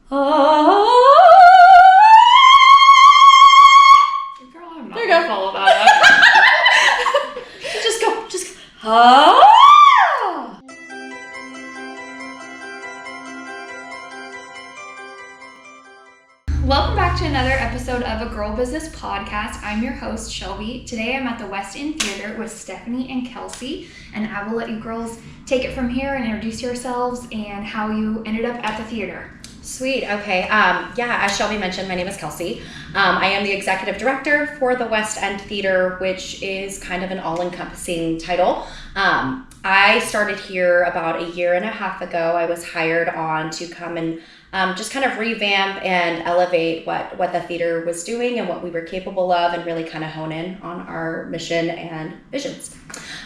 Girl, I'm not There you go. follow that up. Just go. Welcome back to another episode of A Girl Business Podcast. I'm your host, Shelby. Today I'm at the West End Theater with Stephanie and Kelsey, and I will let you girls take it from here and introduce yourselves and how you ended up at the theater. Sweet. Okay. As Shelby mentioned, my name is Kelsey. I am the executive director for the West End Theater, which is kind of an all-encompassing title. I started here about a year and a half ago. I was hired on to come and just kind of revamp and elevate what the theater was doing and what we were capable of, and really kind of hone in on our mission and visions.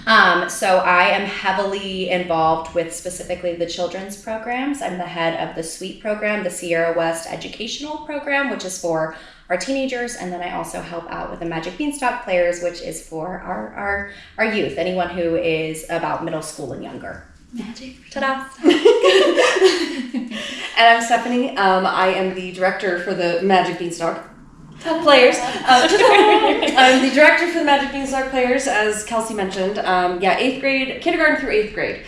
So I am heavily involved with specifically the children's programs. I'm the head of the SWEET program, the Sierra West Educational Program, which is for our teenagers, and then I also help out with the Magic Beanstalk Players, which is for our youth, anyone who is about middle school and younger. Magic. Ta-da! And I'm Stephanie. I am the director for the Magic Beanstalk Players. I'm the director for the Magic Beanstalk Players, as Kelsey mentioned. 8th grade, kindergarten through 8th grade.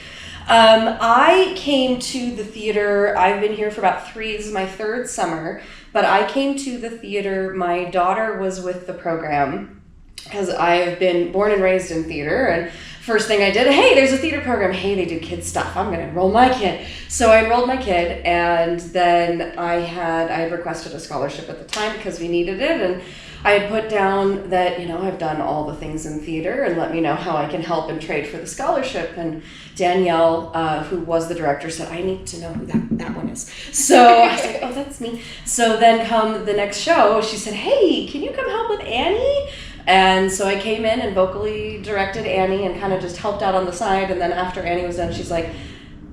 I came to the theater, I've been here for about this is my 3rd summer, but I came to the theater, my daughter was with the program, because I've been born and raised in theater, and first thing I did, hey, there's a theater program. Hey, they do kids stuff. I'm going to enroll my kid. So I enrolled my kid, and then I had requested a scholarship at the time because we needed it, and I had put down that, I've done all the things in theater, and let me know how I can help and trade for the scholarship. And Danielle, who was the director, said, I need to know who that one is. So I was like, oh, that's me. So then come the next show, she said, hey, can you come help with Annie? And so I came in and vocally directed Annie and kind of just helped out on the side. And then after Annie was done, she's like,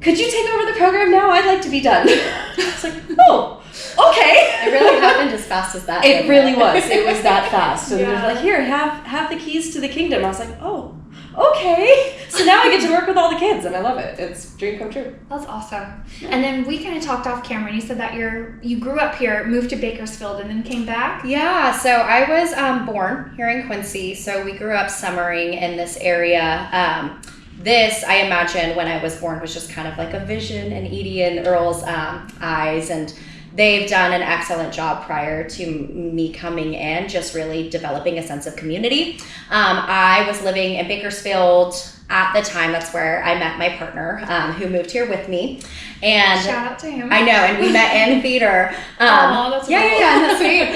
could you take over the program now? I'd like to be done. I was like, oh, okay. It really happened as fast as that. It really was. It was that fast. And Yeah. they're like, here, have the keys to the kingdom. I was like, oh, okay. So now I get to work with all the kids, and I love it. It's a dream come true. That's awesome. And then we kind of talked off camera, and you said that you grew up here, moved to Bakersfield, and then came back. Yeah, so I was born here in Quincy, so we grew up summering in this area. This, I imagine, when I was born, was just kind of like a vision in Edie and Earl's eyes, and they've done an excellent job prior to me coming in, just really developing a sense of community. I was living in Bakersfield at the time. That's where I met my partner, who moved here with me. And shout out to him. I know, and we met in theater. That's That's sweet.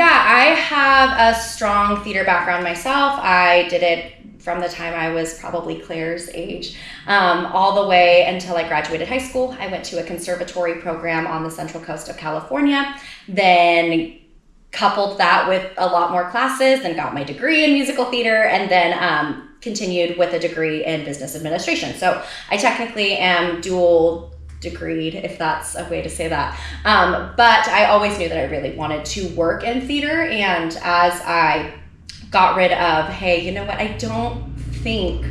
I have a strong theater background myself. I did it from the time I was probably Claire's age, all the way until I graduated high school. I went to a conservatory program on the Central Coast of California, then coupled that with a lot more classes, then got my degree in musical theater, and then continued with a degree in business administration. So I technically am dual degreed, if that's a way to say that. But I always knew that I really wanted to work in theater, and as I got rid of, hey, you know what, I don't think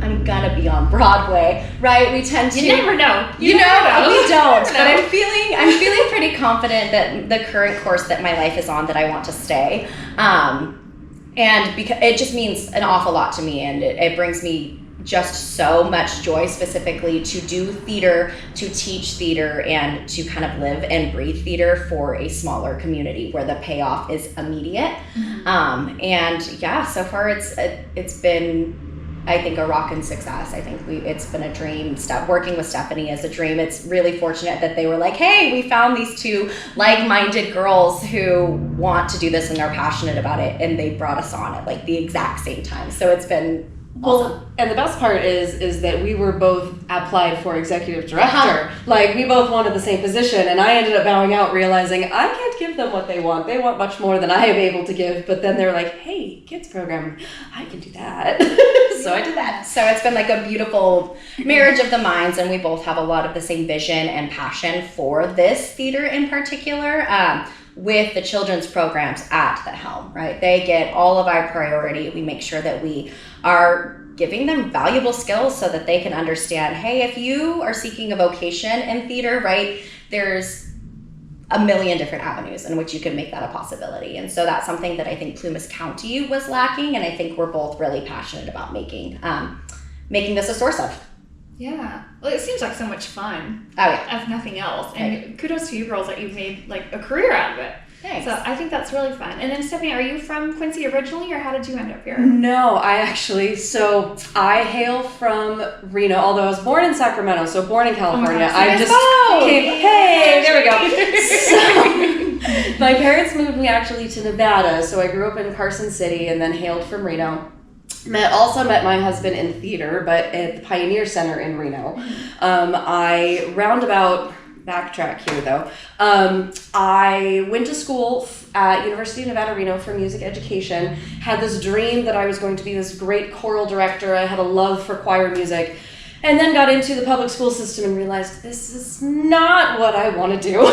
I'm gonna be on Broadway, right? We tend to... You never know. We don't. But I'm feeling pretty confident that the current course that my life is on, that I want to stay. And because it just means an awful lot to me, and it brings me just so much joy, specifically to do theater, to teach theater, and to kind of live and breathe theater for a smaller community where the payoff is immediate. Mm-hmm. So far it's been, I think, a rockin' success. I think it's been a dream. Working with Stephanie is a dream. It's really fortunate that they were like, hey, we found these two like-minded girls who want to do this and are passionate about it, and they brought us on at like the exact same time. So it's been awesome. Well, and the best part is that we were both applied for executive director. Uh-huh. Like, we both wanted the same position, and I ended up bowing out, realizing I can't give them what they want. They want much more than I am able to give. But then they're like, hey, kids program, I can do that. So I did that. So it's been like a beautiful marriage of the minds, and we both have a lot of the same vision and passion for this theater in particular. With the children's programs at the helm, right? They get all of our priority. We make sure that we are giving them valuable skills so that they can understand, hey, if you are seeking a vocation in theater, right, there's a million different avenues in which you could make that a possibility. And so that's something that I think Plumas County was lacking, and I think we're both really passionate about making this a source of. Yeah. Well, it seems like so much fun. Oh, yeah. If nothing else. And kudos to you girls that you've made like a career out of it. Thanks. So I think that's really fun. And then Stephanie, are you from Quincy originally, or how did you end up here? No, I hail from Reno, although I was born in Sacramento, so born in California. Hey, there we go. So, my parents moved me actually to Nevada, so I grew up in Carson City and then hailed from Reno. Also met my husband in theater, but at the Pioneer Center in Reno. Backtrack here though. I went to school at University of Nevada, Reno for music education. Had this dream that I was going to be this great choral director. I had a love for choir music. And then got into the public school system and realized this is not what I want to do.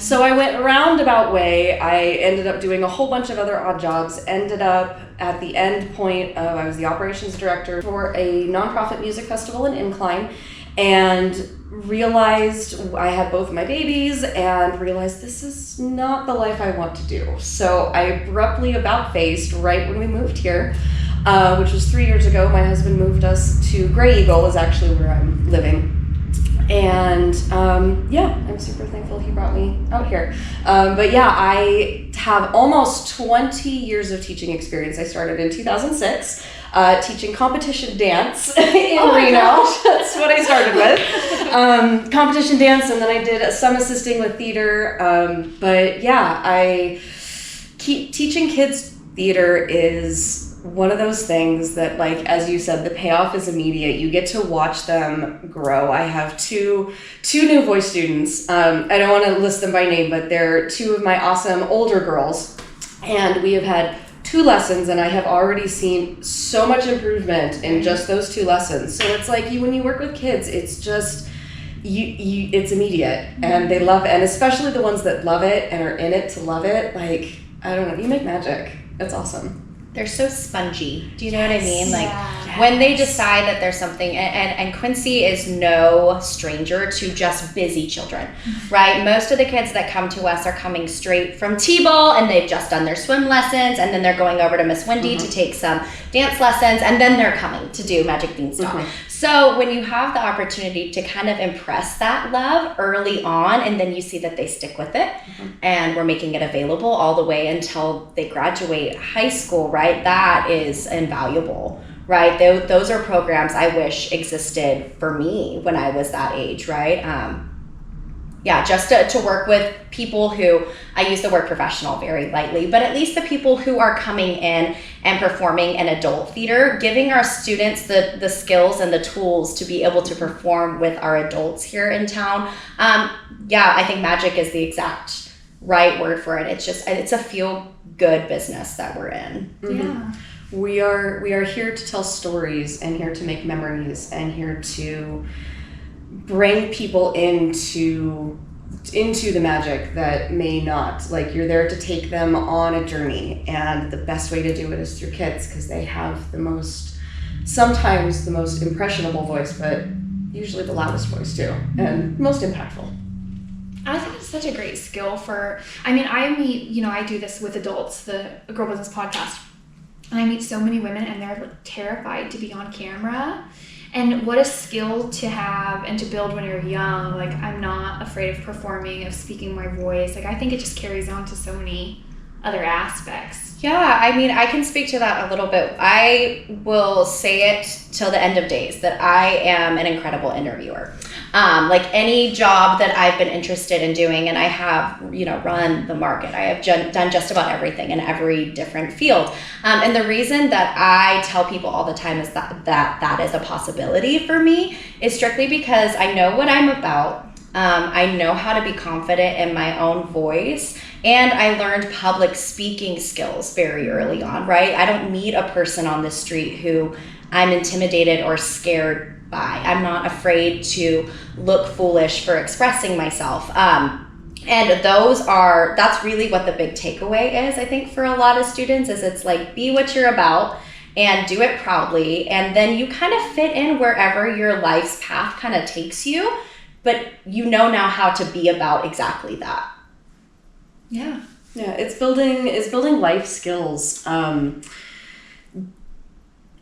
So I went a roundabout way. I ended up doing a whole bunch of other odd jobs. Ended up at the end point of, I was the operations director for a nonprofit music festival in Incline, and realized I had both my babies and realized this is not the life I want to do. So I abruptly about-faced right when we moved here, which was 3 years ago. My husband moved us to Gray Eagle, is actually where I'm living. And I'm super thankful he brought me out here. I have almost 20 years of teaching experience. I started in 2006 teaching competition dance in Reno. That's what I started with. Competition dance, and then I did some assisting with theater. I keep teaching kids theater is one of those things that, like, as you said, the payoff is immediate. You get to watch them grow. I have two new voice students. I don't want to list them by name, but they're two of my awesome older girls. And we have had 2 lessons, and I have already seen so much improvement in just those 2 lessons. So it's like when you work with kids, it's just, it's immediate, and they love it. And especially the ones that love it and are in it to love it. Like, I don't know, you make magic. It's awesome. They're so spongy. Do you know what I mean? Like when they decide that there's something, and Quincy is no stranger to just busy children, right? Most of the kids that come to us are coming straight from T-ball, and they've just done their swim lessons, and then they're going over to Miss Wendy to take some dance lessons, and then they're coming to do Magic Beanstalk. So when you have the opportunity to kind of impress that love early on, and then you see that they stick with it, and we're making it available all the way until they graduate high school, right? That is invaluable, right? Those are programs I wish existed for me when I was that age, right? Just to work with people who, I use the word professional very lightly, but at least the people who are coming in and performing in adult theater, giving our students the skills and the tools to be able to perform with our adults here in town. I think magic is the exact right word for it. It's a feel-good business that we're in. Yeah. We are here to tell stories, and here to make memories, and here to bring people into the magic that may not. Like, you're there to take them on a journey, and the best way to do it is through kids, because they have sometimes the most impressionable voice, but usually the loudest voice too, and most impactful. I think it's such a great skill I do this with adults, the Girl Business Podcast, and I meet so many women, and they're terrified to be on camera. And what a skill to have and to build when you're young. Like, I'm not afraid of performing, of speaking my voice. Like, I think it just carries on to so many other aspects. Yeah, I can speak to that a little bit. I will say it till the end of days that I am an incredible interviewer. Like any job that I've been interested in doing, and I have, run the market. I have done just about everything in every different field. And the reason that I tell people all the time is that is a possibility for me is strictly because I know what I'm about. I know how to be confident in my own voice, and I learned public speaking skills very early on, right? I don't meet a person on the street who I'm intimidated or scared by. I'm not afraid to look foolish for expressing myself. And that's really what the big takeaway is, I think, for a lot of students, is it's like, be what you're about and do it proudly. And then you kind of fit in wherever your life's path kind of takes you, but you know now how to be about exactly that. Yeah. Yeah, it's building life skills.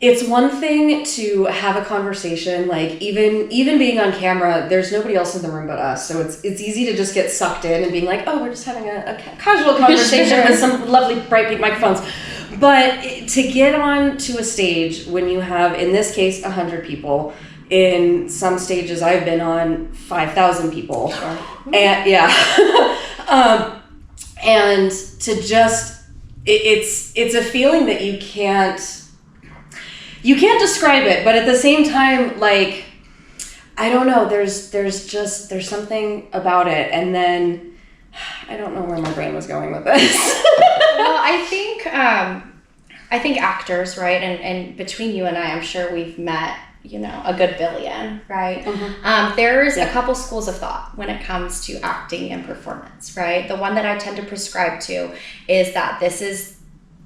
It's one thing to have a conversation, like even being on camera, there's nobody else in the room but us. So it's easy to just get sucked in and being like, oh, we're just having a casual conversation with some lovely bright pink microphones. But to get on to a stage when you have, in this case, 100 people, in some stages I've been on 5,000 people. And yeah. And to just, it's a feeling that you can't describe it, but at the same time, like, I don't know, there's something about it. And then I don't know where my brain was going with this. Well, I think actors, right? And between you and I'm sure we've met, a good billion, right? Mm-hmm. There's a couple schools of thought when it comes to acting and performance, right? The one that I tend to prescribe to is that this is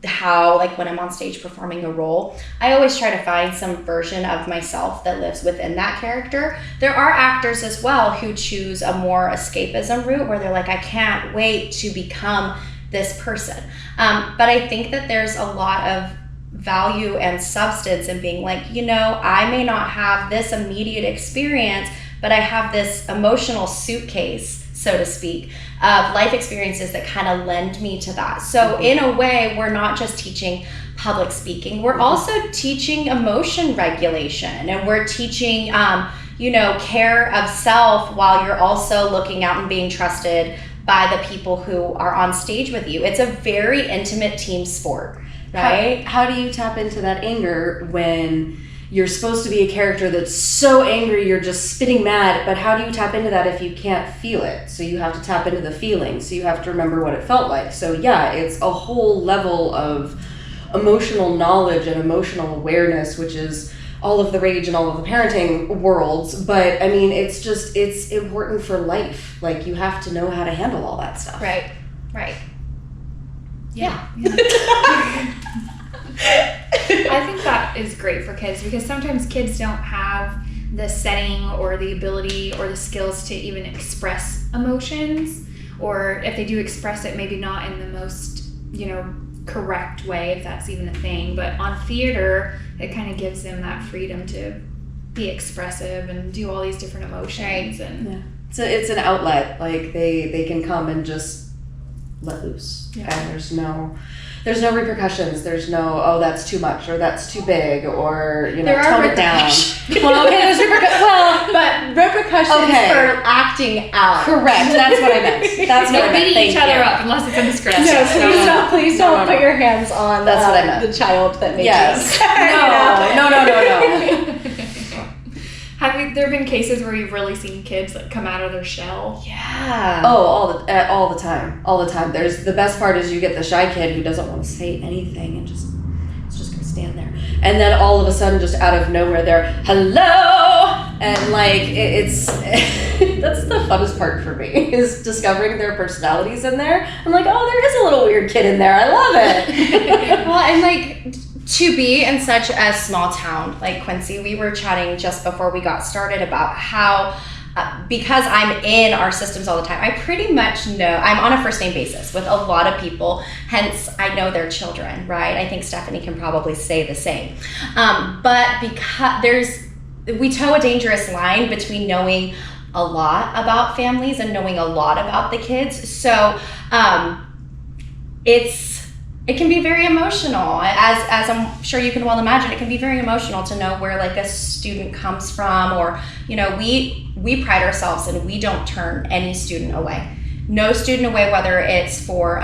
how, like, when I'm on stage performing a role, I always try to find some version of myself that lives within that character. There are actors as well who choose a more escapism route where they're like, I can't wait to become this person. But I think that there's a lot of value and substance in being like, I may not have this immediate experience, but I have this emotional suitcase, so to speak, of life experiences that kind of lend me to that. So in a way, we're not just teaching public speaking, we're also teaching emotion regulation, and we're teaching, care of self while you're also looking out and being trusted by the people who are on stage with you. It's a very intimate team sport, right? How do you tap into that anger when you're supposed to be a character that's so angry you're just spitting mad, but how do you tap into that if you can't feel it? So you have to tap into the feeling, so you have to remember what it felt like. So yeah, it's a whole level of emotional knowledge and emotional awareness, which is all of the rage and all of the parenting worlds. But I mean, it's important for life. Like, you have to know how to handle all that stuff. Right. Yeah. I think that is great for kids, because sometimes kids don't have the setting or the ability or the skills to even express emotions, or if they do express it, maybe not in the most, correct way, if that's even a thing. But on theater, it kind of gives them that freedom to be expressive and do all these different emotions. And yeah. So it's an outlet. Like, they can come and just let loose. Yeah. And there's no repercussions. There's no, oh, that's too much, or that's too big, or, tone it down. Well, okay, there's repercussions for acting out. Correct. That's what I meant. That's what I meant. beating each other up unless it's in the script. Please don't put your hands on that's what I meant. The child that made yes. you. No. Have there been cases where you've really seen kids like come out of their shell? Yeah. Oh, all the time. There's the best part is you get the shy kid who doesn't want to say anything and it's just gonna stand there, and then all of a sudden, just out of nowhere, they're hello, and like it's that's the funnest part for me, is discovering their personalities in there. I'm like, oh, there is a little weird kid in there. I love it. Well, and like, to be in such a small town like Quincy, we were chatting just before we got started about how, because I'm in our systems all the time, I pretty much know, I'm on a first name basis with a lot of people, hence I know their children, right? I think Stephanie can probably say the same. But because we toe a dangerous line between knowing a lot about families and knowing a lot about the kids. So it can be very emotional, as I'm sure you can well imagine. It can be very emotional to know where like a student comes from, or we pride ourselves and we don't turn any student away. No student away, whether it's for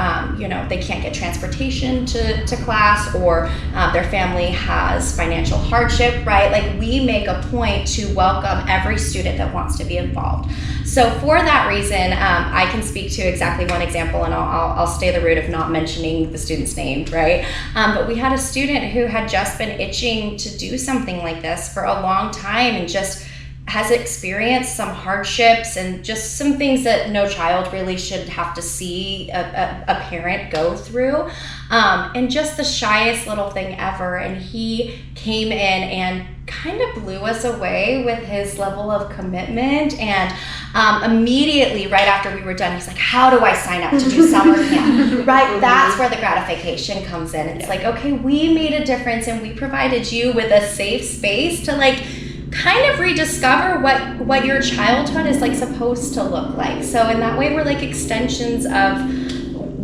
they can't get transportation to class, or their family has financial hardship, right? Like, we make a point to welcome every student that wants to be involved. So for that reason, I can speak to exactly one example, and I'll stay the route of not mentioning the student's name, right? But we had a student who had just been itching to do something like this for a long time, and just has experienced some hardships and just some things that no child really should have to see a parent go through, and just the shyest little thing ever. And he came in and kind of blew us away with his level of commitment and Immediately, right after we were done, he's like, how do I sign up to do summer camp? Right? That's where the gratification comes in. It's like, okay, we made a difference and we provided you with a safe space to like kind of rediscover what your childhood is like supposed to look like. So in that way, we're like extensions of,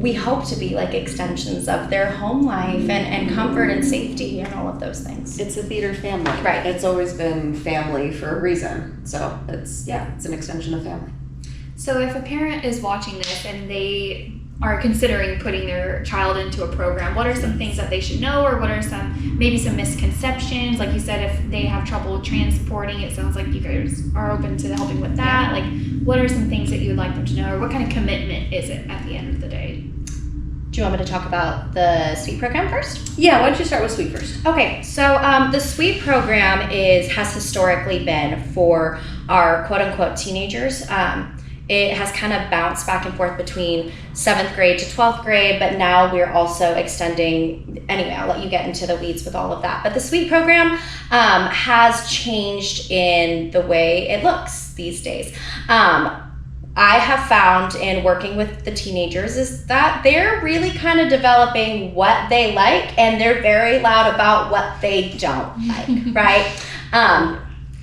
we hope to be like extensions of their home life and comfort and safety and all of those things. It's a theater family. Right. It's always been family for a reason. So it's an extension of family. So if a parent is watching this and they are considering putting their child into a program, what are some things that they should know, or what are maybe some misconceptions? Like you said, if they have trouble transporting, it sounds like you guys are open to helping with that. Like, what are some things that you would like them to know, or what kind of commitment is it at the end of the day? Do you want me to talk about the SWEET program first? Yeah, why don't you start with SWEET first? Okay, so the SWEET program has historically been for our quote-unquote teenagers. It has kind of bounced back and forth between 7th grade to 12th grade, but now we're also extending, anyway, I'll let you get into the weeds with all of that. But the SWEET program has changed in the way it looks these days. I have found in working with the teenagers is that they're really kind of developing what they like, and they're very loud about what they don't like, right?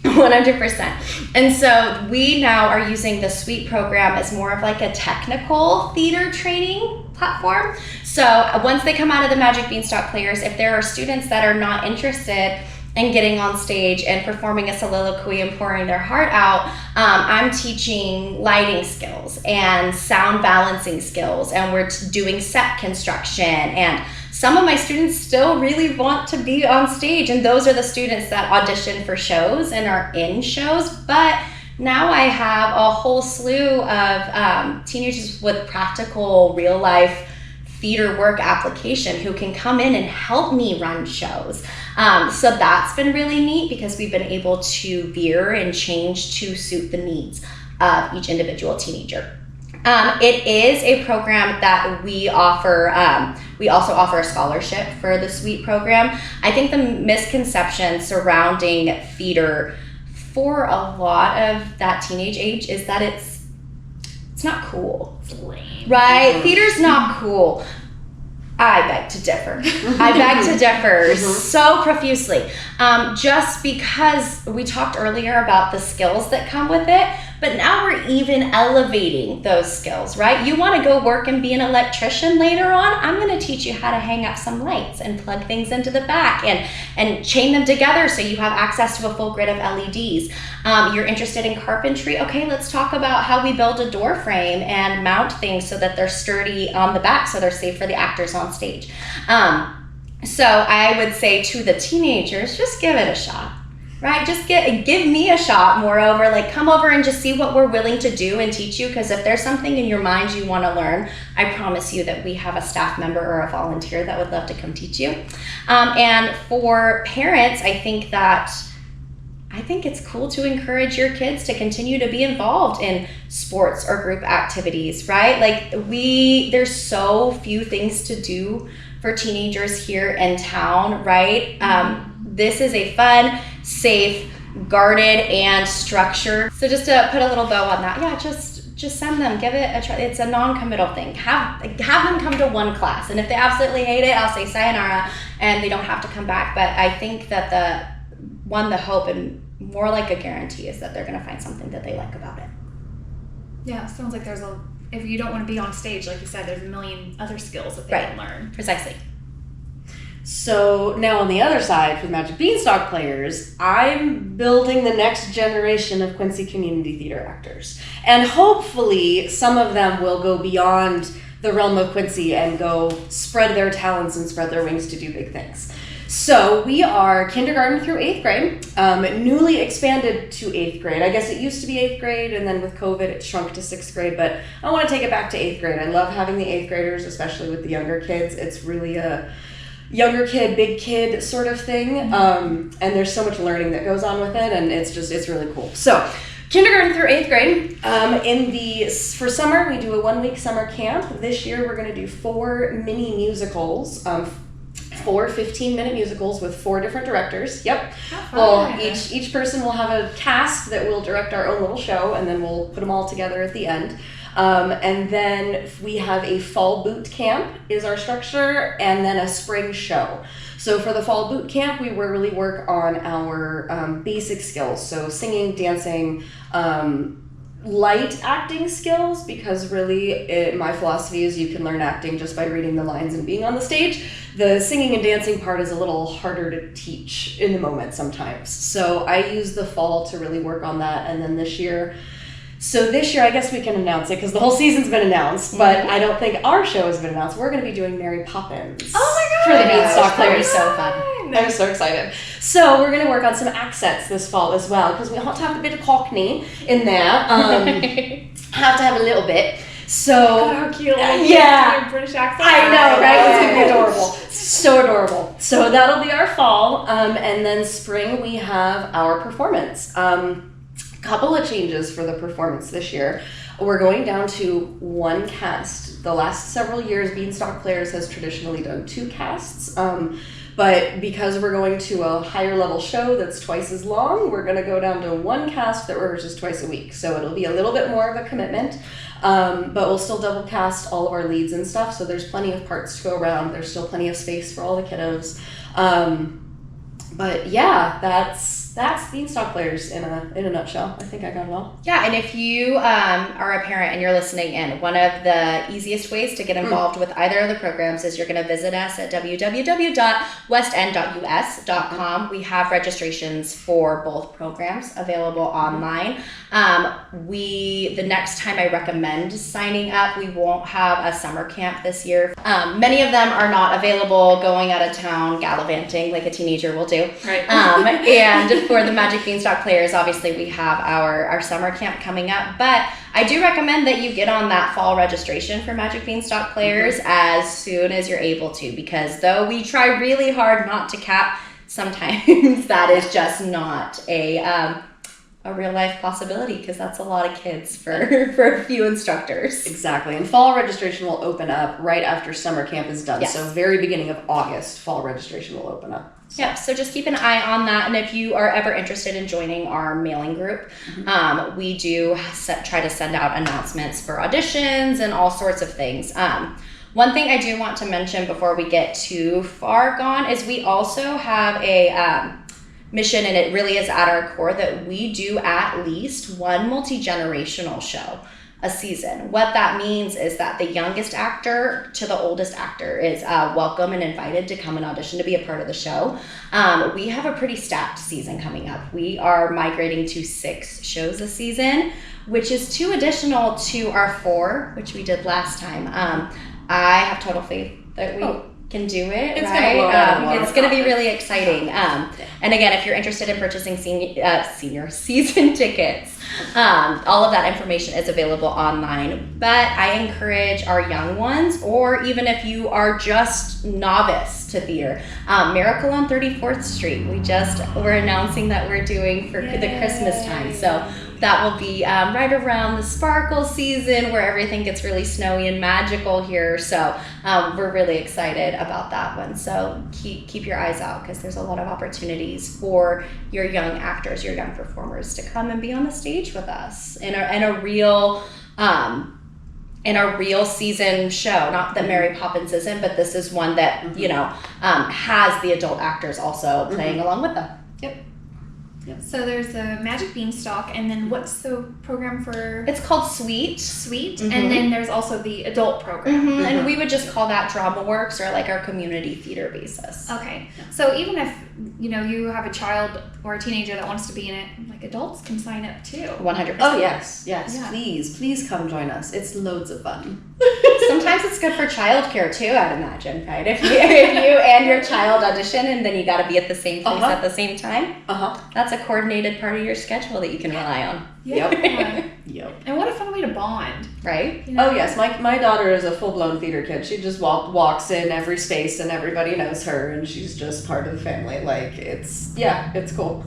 100%. And so we now are using the SWEET program as more of like a technical theater training platform. So once they come out of the Magic Beanstalk Players, if there are students that are not interested in getting on stage and performing a soliloquy and pouring their heart out, I'm teaching lighting skills and sound balancing skills, and we're doing set construction, and some of my students still really want to be on stage, and those are the students that audition for shows and are in shows. But now I have a whole slew of teenagers with practical, real life theater work application who can come in and help me run shows. So that's been really neat because we've been able to veer and change to suit the needs of each individual teenager. It is a program that we offer. We also offer a scholarship for the SWEET program. I think the misconception surrounding theater for a lot of that teenage age is that it's not cool. It's lame. Right? Theater's not cool. I beg to differ. I beg to differ so profusely. Just because we talked earlier about the skills that come with it, but now we're even elevating those skills, right? You want to go work and be an electrician later on? I'm going to teach you how to hang up some lights and plug things into the back and chain them together so you have access to a full grid of LEDs. You're interested in carpentry? Okay, let's talk about how we build a door frame and mount things so that they're sturdy on the back so they're safe for the actors on stage. So I would say to the teenagers, just give it a shot. Right? Just give me a shot. Moreover, like come over and just see what we're willing to do and teach you. Because if there's something in your mind you want to learn, I promise you that we have a staff member or a volunteer that would love to come teach you. And for parents, I think it's cool to encourage your kids to continue to be involved in sports or group activities, right? Like there's so few things to do for teenagers here in town, right? This is a fun, safe, guarded, and structured. So just to put a little bow on that, yeah, just send them, give it a try. It's a non-committal thing. Have them come to one class, and if they absolutely hate it, I'll say sayonara, and they don't have to come back. But I think that the hope and more like a guarantee is that they're going to find something that they like about it. Yeah, it sounds like if you don't want to be on stage, like you said, there's a million other skills that they can learn. Precisely. So now on the other side, for the Magic Beanstalk Players, I'm building the next generation of Quincy community theater actors. And hopefully some of them will go beyond the realm of Quincy and go spread their talents and spread their wings to do big things. So we are kindergarten through 8th grade, newly expanded to 8th grade. I guess it used to be 8th grade, and then with COVID it shrunk to 6th grade, but I want to take it back to 8th grade. I love having the 8th graders, especially with the younger kids. It's really a younger kid, big kid sort of thing, and there's so much learning that goes on with it, and it's really cool. So kindergarten through 8th grade, for summer we do a 1-week summer camp. This year we're going to do 4 mini musicals 4 15-minute musicals with 4 different directors. Yep. How Well, fun. each person will have a cast that will direct our own little show, and then we'll put them all together at the end. And then we have a fall boot camp is our structure, and then a spring show. So for the fall boot camp, we really work on our basic skills. So singing, dancing, light acting skills, because really my philosophy is you can learn acting just by reading the lines and being on the stage. The singing and dancing part is a little harder to teach in the moment sometimes. So I use the fall to really work on that. And then this year, I guess we can announce it because the whole season's been announced, but I don't think our show has been announced. We're going to be doing Mary Poppins. Oh For my the gosh, Beanstalk that'll be players. so fun. I'm so excited. So we're going to work on some accents this fall as well, because we have to have a bit of Cockney in there. Have to have a little bit. So God, how cute. Like, yeah. your British accent. I know, right? It's going to be adorable. So adorable. So that'll be our fall. And then spring, we have our performance. Couple of changes for the performance this year. We're going down to 1 cast. The last several years, Beanstalk Players has traditionally done 2 casts. But because we're going to a higher level show that's twice as long, we're going to go down to 1 cast that rehearses twice a week. So it'll be a little bit more of a commitment. But we'll still double cast all of our leads and stuff. So there's plenty of parts to go around. There's still plenty of space for all the kiddos. But yeah, that's Beanstalk Players in a nutshell. I think I got it all. Yeah, and if you are a parent and you're listening in, one of the easiest ways to get involved with either of the programs is you're going to visit us at www.westend.us.com. We have registrations for both programs available online. The next time I recommend signing up, we won't have a summer camp this year. Many of them are not available going out of town, gallivanting like a teenager will do. Right. And for the Magic Beanstalk Players, obviously we have our summer camp coming up, but I do recommend that you get on that fall registration for Magic Beanstalk Players as soon as you're able to, because though we try really hard not to cap, sometimes that is just not a real life possibility, because that's a lot of kids for a few instructors. Exactly. And fall registration will open up right after summer camp is done. Yes. So very beginning of August, fall registration will open up. Yeah, so just keep an eye on that. And if you are ever interested in joining our mailing group, we do try to send out announcements for auditions and all sorts of things. One thing I do want to mention before we get too far gone is we also have a mission, and it really is at our core, that we do at least 1 multi-generational show a season. What that means is that the youngest actor to the oldest actor is welcome and invited to come and audition to be a part of the show. We have a pretty stacked season coming up. We are migrating to 6 shows a season, which is 2 additional to our 4, which we did last time. I have total faith that we can do it. It's right? gonna blow out of the water. It's going to be really exciting. And again, if you're interested in purchasing senior season tickets, all of that information is available online. But I encourage our young ones, or even if you are just novice to theater, Miracle on 34th Street. We're announcing that we're doing for the Christmas time. So that will be right around the sparkle season, where everything gets really snowy and magical here. So we're really excited about that one. So keep your eyes out, because there's a lot of opportunities for your young actors, your young performers to come and be on the stage with us in a real season show. Not that Mary Poppins isn't, but this is one that has the adult actors also playing along with them. So there's the Magic Beanstalk, and then what's the program for? It's called Sweet. And then there's also the adult program. And we would just call that Drama Works, or like our community theater basis. Okay. So even if you have a child or a teenager that wants to be in it, like, adults can sign up too. 100%. Oh yes. Yeah. Please come join us. It's loads of fun. Sometimes it's good for childcare too, I'd imagine, right? If you and your child audition, and then you got to be at the same place at the same time. That's a coordinated part of your schedule that you can rely on. Yeah. Yep. And what a fun way to bond, right? Oh yes, my daughter is a full-blown theater kid. She just walks in every space, and everybody knows her, and she's just part of the family. Like, it's cool.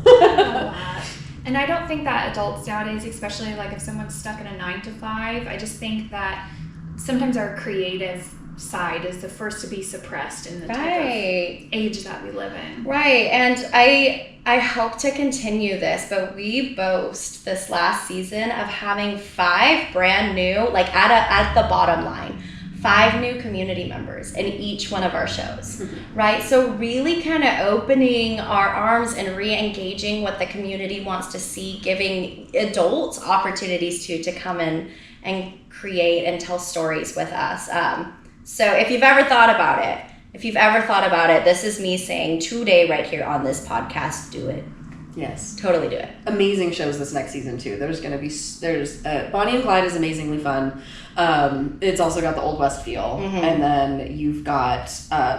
And I don't think that adults nowadays, especially like if someone's stuck in a 9 to 5, I just think that sometimes our creative side is the first to be suppressed in the type Right. of age that we live in. Right. And I hope to continue this, but we boast this last season of having 5 brand new, like at the bottom line, 5 new community members in each one of our shows, right? So really kind of opening our arms and re-engaging what the community wants to see, giving adults opportunities to come in and create and tell stories with us. So if you've ever thought about it, this is me saying today right here on this podcast, do it. Yes. Totally do it. Amazing shows this next season too. There's Bonnie and Clyde is amazingly fun. It's also got the Old West feel. And then you've got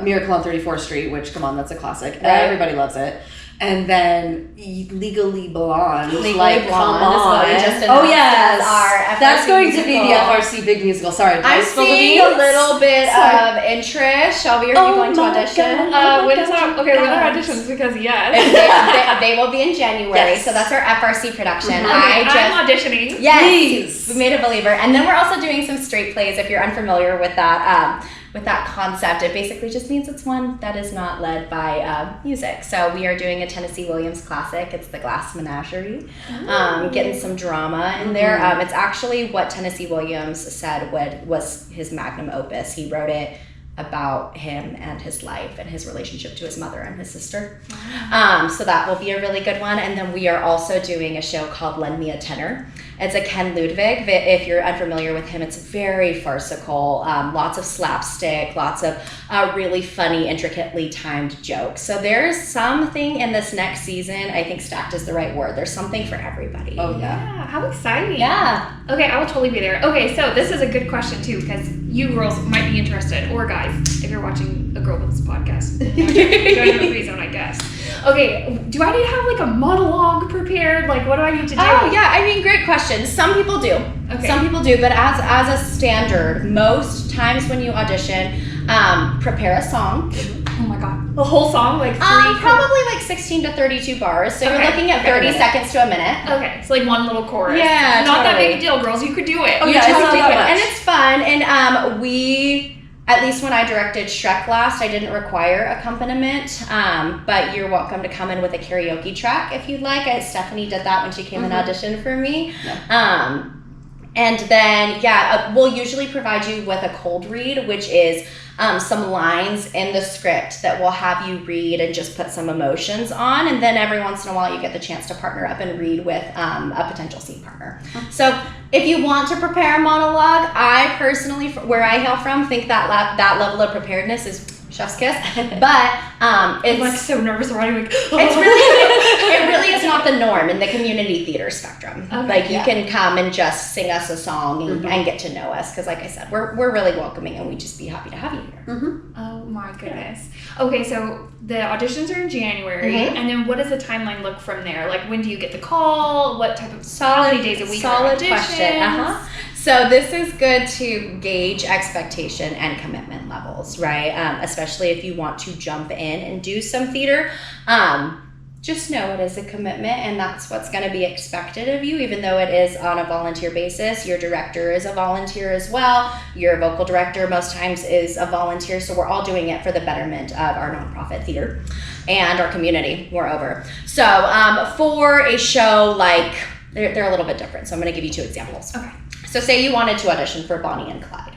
Miracle on 34th Street, which, come on, that's a classic. Right. Everybody loves it. And then Legally Blonde. Legally like, Blonde come is what we on. just Oh, announced yes. as our That's FRC going to be the musical. FRC Big Musical. Sorry. I'm seeing a little bit of interest. Shelby, are you going to audition? When is our auditions? Because They will be in January, Yes. so that's our FRC production. I'm auditioning. Yes, Please. we made a believer, and then we're also doing some straight plays. If you're unfamiliar with that concept, it basically just means it's one that is not led by music. So we are doing a Tennessee Williams classic. It's the Glass Menagerie, getting some drama in there. It's actually what Tennessee Williams said was his magnum opus. He wrote it about him and his life and his relationship to his mother and his sister. So that will be a really good one. And then we are also doing a show called Lend Me a Tenor. It's a Ken Ludwig. If you're unfamiliar with him, it's very farcical, lots of slapstick, lots of really funny, intricately timed jokes. So there's something in this next season, I think stacked is the right word. There's something for everybody. Oh, yeah. Yeah, how exciting. Yeah. Okay, I will totally be there. Okay, so this is a good question too, because you girls might be interested, or guys, if you're watching a Girl Business podcast. Join the free zone, I guess. Okay, do I need to have like a monologue prepared? Like, what do I need to do? Oh, yeah. I mean, great question. Some people do. Okay. Some people do, but as a standard, most times when you audition, prepare a song. Oh my god. The whole song? Like 3 Probably like 16 to 32 bars. So you're Okay. looking at 30 seconds to a minute. Okay, so like one little chorus. Yeah, Not that totally. big a deal, girls. You could do it. Oh, You yeah, it's totally not do that it. And much. it's fun. And we, at least when I directed Shrek last, I didn't require accompaniment. But you're welcome to come in with a karaoke track if you'd like. Stephanie did that when she came and auditioned for me. Yeah. And then, we'll usually provide you with a cold read, which is some lines in the script that we'll have you read and just put some emotions on. And then every once in a while, you get the chance to partner up and read with a potential scene partner. So if you want to prepare a monologue, I personally, where I hail from, think that level of preparedness is chef's kiss. But I'm like so nervous already. Like, it really is not the norm in the community theater spectrum. Okay, Like you can come and just sing us a song and get to know us, because like I said, we're really welcoming and we'd just be happy to have you here. Oh my goodness. Okay, so the auditions are in January, and then what does the timeline look from there? Like, when do you get the call? What type of how many days a week? are Solid auditions? question. So this is good to gauge expectation and commitment levels, right? Especially if you want to jump in and do some theater. Just know it is a commitment, and that's what's going to be expected of you, even though it is on a volunteer basis. Your director is a volunteer as well. Your vocal director most times is a volunteer, so we're all doing it for the betterment of our nonprofit theater and our community, moreover. So for a show like, they're a little bit different, so I'm going to give you 2 examples. Okay. So say you wanted to audition for Bonnie and Clyde.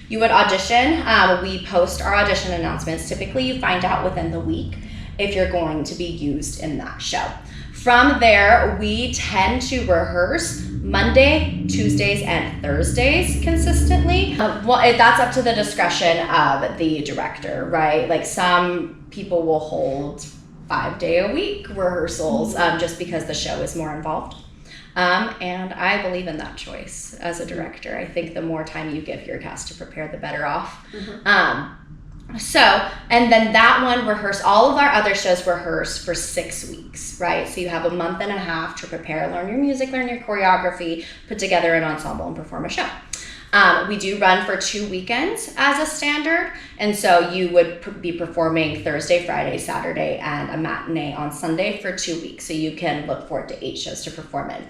You would audition. We post our audition announcements. Typically, you find out within the week if you're going to be used in that show. From there, we tend to rehearse Monday, Tuesdays, and Thursdays consistently. That's up to the discretion of the director, right? Like some people will hold 5-day-a-week rehearsals just because the show is more involved. And I believe in that choice as a director. I think the more time you give your cast to prepare, the better off. And then that one all of our other shows rehearse for 6 weeks, right? So you have a month and a half to prepare, learn your music, learn your choreography, put together an ensemble, and perform a show. We do run for 2 weekends as a standard. And so you would be performing Thursday, Friday, Saturday, and a matinee on Sunday for 2 weeks. So you can look forward to 8 shows to perform in.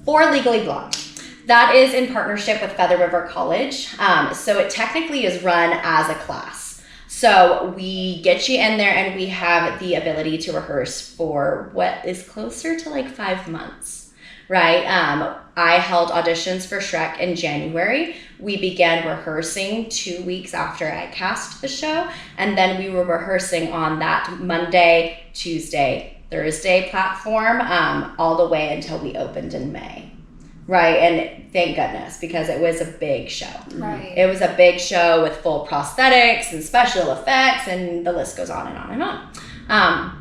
For Legally Blonde. That is in partnership with Feather River College. So it technically is run as a class. So we get you in there and we have the ability to rehearse for what is closer to like 5 months, right? I held auditions for Shrek in January. We began rehearsing 2 weeks after I cast the show. And then we were rehearsing on that Monday, Tuesday, Thursday platform all the way until we opened in May. Right, and thank goodness, because it was a big show. Right. It was a big show with full prosthetics and special effects, and the list goes on and on and on.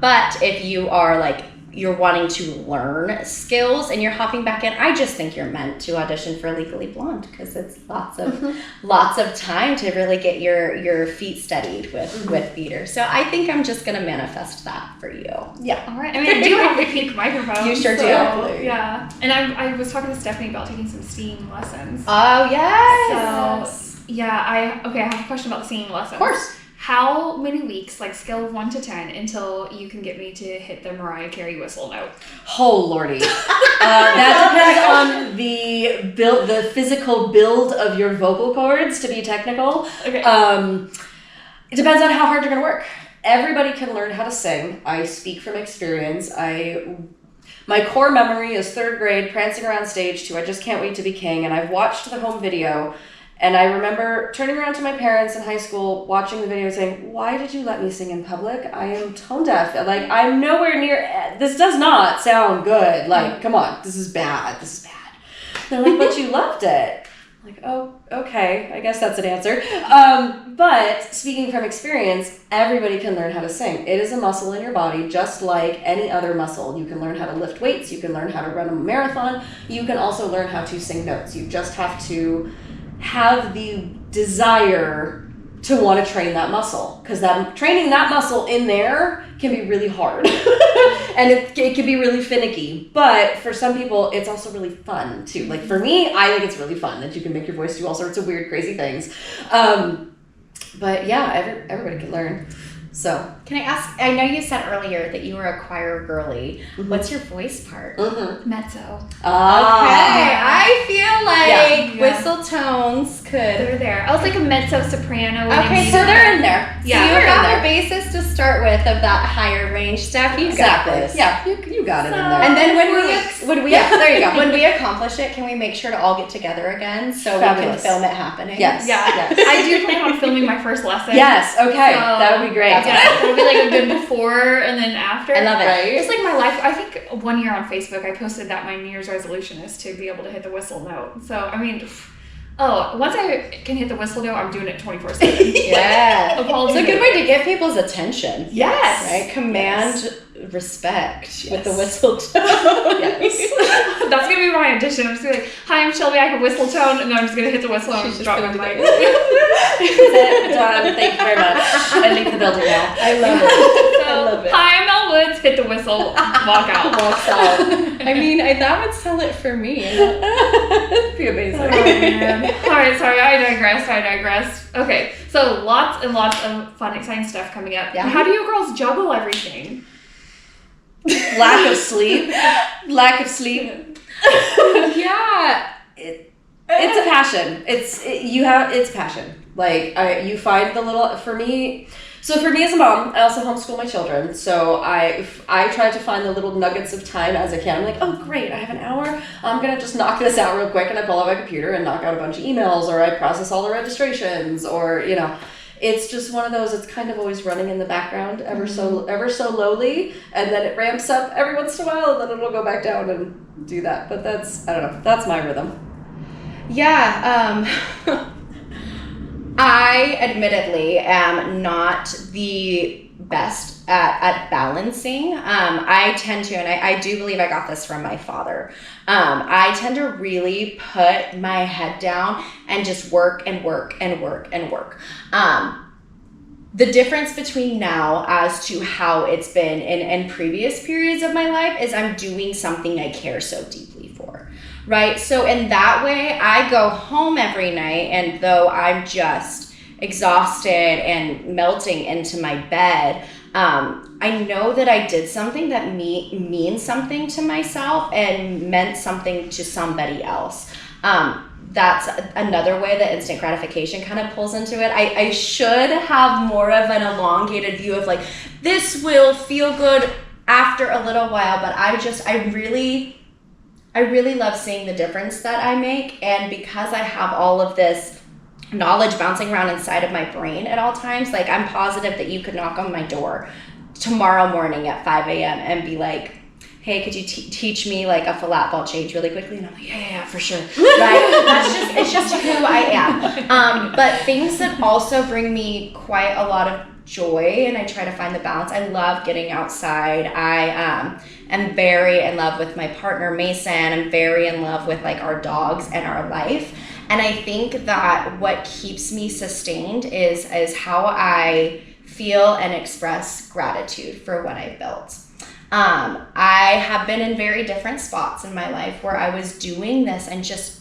But if you are like, you're wanting to learn skills and you're hopping back in, I just think you're meant to audition for Legally Blonde, because it's lots of time to really get your feet studied with theater. So I think I'm just gonna manifest that for you. Yeah. All right. I mean, I do have the pink microphone. You sure do. Yeah. And I was talking to Stephanie about taking some singing lessons. Oh yes. So yeah, I have a question about the singing lessons. Of course. How many weeks, like scale of 1 to 10, until you can get me to hit the Mariah Carey whistle note? Oh lordy, that depends on the physical build of your vocal cords. To be technical, Okay. It depends on how hard you're gonna work. Everybody can learn how to sing. I speak from experience. My core memory is 3rd grade, prancing around stage to I Just Can't Wait to Be King, and I've watched the home video. And I remember turning around to my parents in high school, watching the video saying, why did you let me sing in public? I am tone deaf. Like, I'm nowhere near, this does not sound good. Like, come on, this is bad. They're like, but you loved it. I'm like, oh, okay, I guess that's an answer. But speaking from experience, everybody can learn how to sing. It is a muscle in your body, just like any other muscle. You can learn how to lift weights. You can learn how to run a marathon. You can also learn how to sing notes. You just have to have the desire to want to train that muscle, because training that muscle in there can be really hard and it can be really finicky, but for some people it's also really fun too. Like for me, I think it's really fun that you can make your voice do all sorts of weird crazy things, but yeah, everybody can learn. So Can I ask, I know you said earlier that you were a choir girly. What's your voice part? Mezzo. Okay, I feel like Yeah. whistle tones could. They're there. I was like a mezzo soprano. Okay, so they're in there. Yeah, so they're you in have there. a basis to start with of that higher range stuff. You got this. Yeah, you got it in there. And then when we there you go. when we accomplish it, can we make sure to all get together again so Fabulous. we can film it happening? Yes. Yeah. Yes. I do plan on filming my first lesson. Yes, okay, So, that would be great. Yeah, it'll be like a good before and then after. I love it. Right? It's like my life. I think 1 year on Facebook, I posted that my New Year's resolution is to be able to hit the whistle note. So, I mean, once I can hit the whistle note, I'm doing it 24/7. Yeah. Apologies. It's a good way to get people's attention. Yes. Right? Command respect with the Yes. whistle tone. Yes. That's gonna be my audition. I'm just gonna be like, "Hi, I'm Shelby. I can whistle tone," and then I'm just gonna hit the whistle and She's just drop my gonna mic. do Done. Thank you very much. I leave the building now. I love it. So, I love it. Hi, I'm Mel Woods. Hit the whistle. Walk out. Walks out. I mean, that would sell it for me. It'd be amazing. Oh, man. All right, sorry, I digress. Okay, so lots and lots of fun, exciting stuff coming up. Yeah. How do you girls juggle everything? Lack of sleep. Yeah. It's a passion. It's passion. Like you find the little, for me as a mom, I also homeschool my children. So I try to find the little nuggets of time as I can. I'm like, oh great, I have an hour. I'm gonna just knock this out real quick, and I pull out my computer and knock out a bunch of emails, or I process all the registrations, or it's just one of those. It's kind of always running in the background, ever so lowly, and then it ramps up every once in a while, and then it'll go back down and do that. But I don't know. That's my rhythm. Yeah. I admittedly am not the best at balancing. I tend to, and I do believe I got this from my father. I tend to really put my head down and just work and work and work and work. The difference between now as to how it's been in previous periods of my life is I'm doing something I care so deeply for, right? So in that way, I go home every night, and though I'm just exhausted and melting into my bed, I know that I did something that means something to myself and meant something to somebody else. That's another way that instant gratification kind of pulls into it. I should have more of an elongated view of like, this will feel good after a little while, but I really love seeing the difference that I make. And because I have all of this knowledge bouncing around inside of my brain at all times, like I'm positive that you could knock on my door tomorrow morning at 5 a.m. and be like, hey, could you teach me like a flat ball change really quickly? And I'm like, yeah, for sure. Right? It's just who I am. But things that also bring me quite a lot of joy, and I try to find the balance. I love getting outside. I am very in love with my partner, Mason. I'm very in love with like our dogs and our life. And I think that what keeps me sustained is how I feel and express gratitude for what I've built. I have been in very different spots in my life where I was doing this and just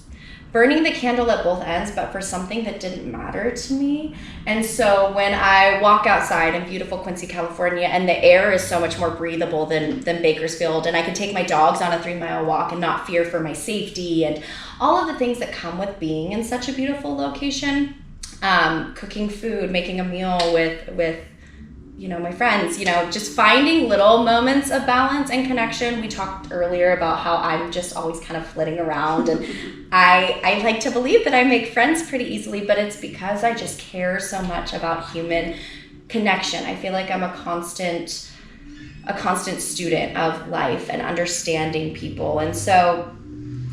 burning the candle at both ends, but for something that didn't matter to me. And so when I walk outside in beautiful Quincy, California, and the air is so much more breathable than Bakersfield, and I can take my dogs on a 3-mile walk and not fear for my safety, and all of the things that come with being in such a beautiful location, cooking food, making a meal with my friends, just finding little moments of balance and connection. We talked earlier about how I'm just always kind of flitting around, and I like to believe that I make friends pretty easily, but it's because I just care so much about human connection. I feel like I'm a constant student of life and understanding people. And so,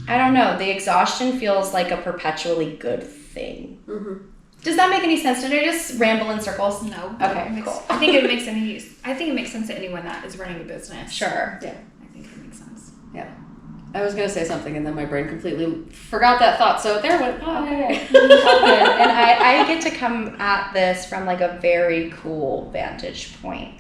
I don't know, the exhaustion feels like a perpetually good thing. Mm-hmm. Does that make any sense? Did I just ramble in circles? No. Okay, cool. I think it makes sense to anyone that is running a business. Sure. Yeah. I think it makes sense. Yeah. I was going to say something and then my brain completely forgot that thought. So there went. Oh, okay. And I get to come at this from like a very cool vantage point.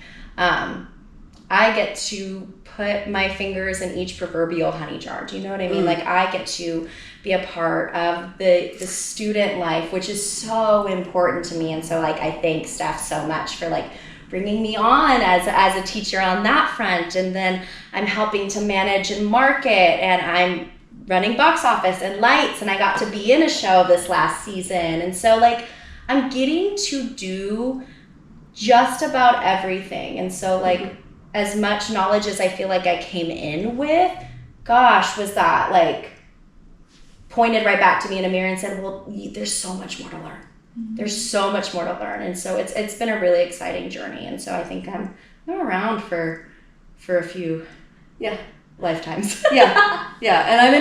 I get to put my fingers in each proverbial honey jar. Do you know what I mean? Like I get to be a part of the student life, which is so important to me. And so like I thank Steph so much for like bringing me on as a teacher on that front. And then I'm helping to manage and market, and I'm running box office and lights, and I got to be in a show this last season. And so like I'm getting to do just about everything. And so like as much knowledge as I feel like I came in with, gosh, was that like pointed right back to me in a mirror and said, well, there's so much more to learn. Mm-hmm. There's so much more to learn. And so it's been a really exciting journey. And so I think I'm around for a few lifetimes. Yeah. And I'm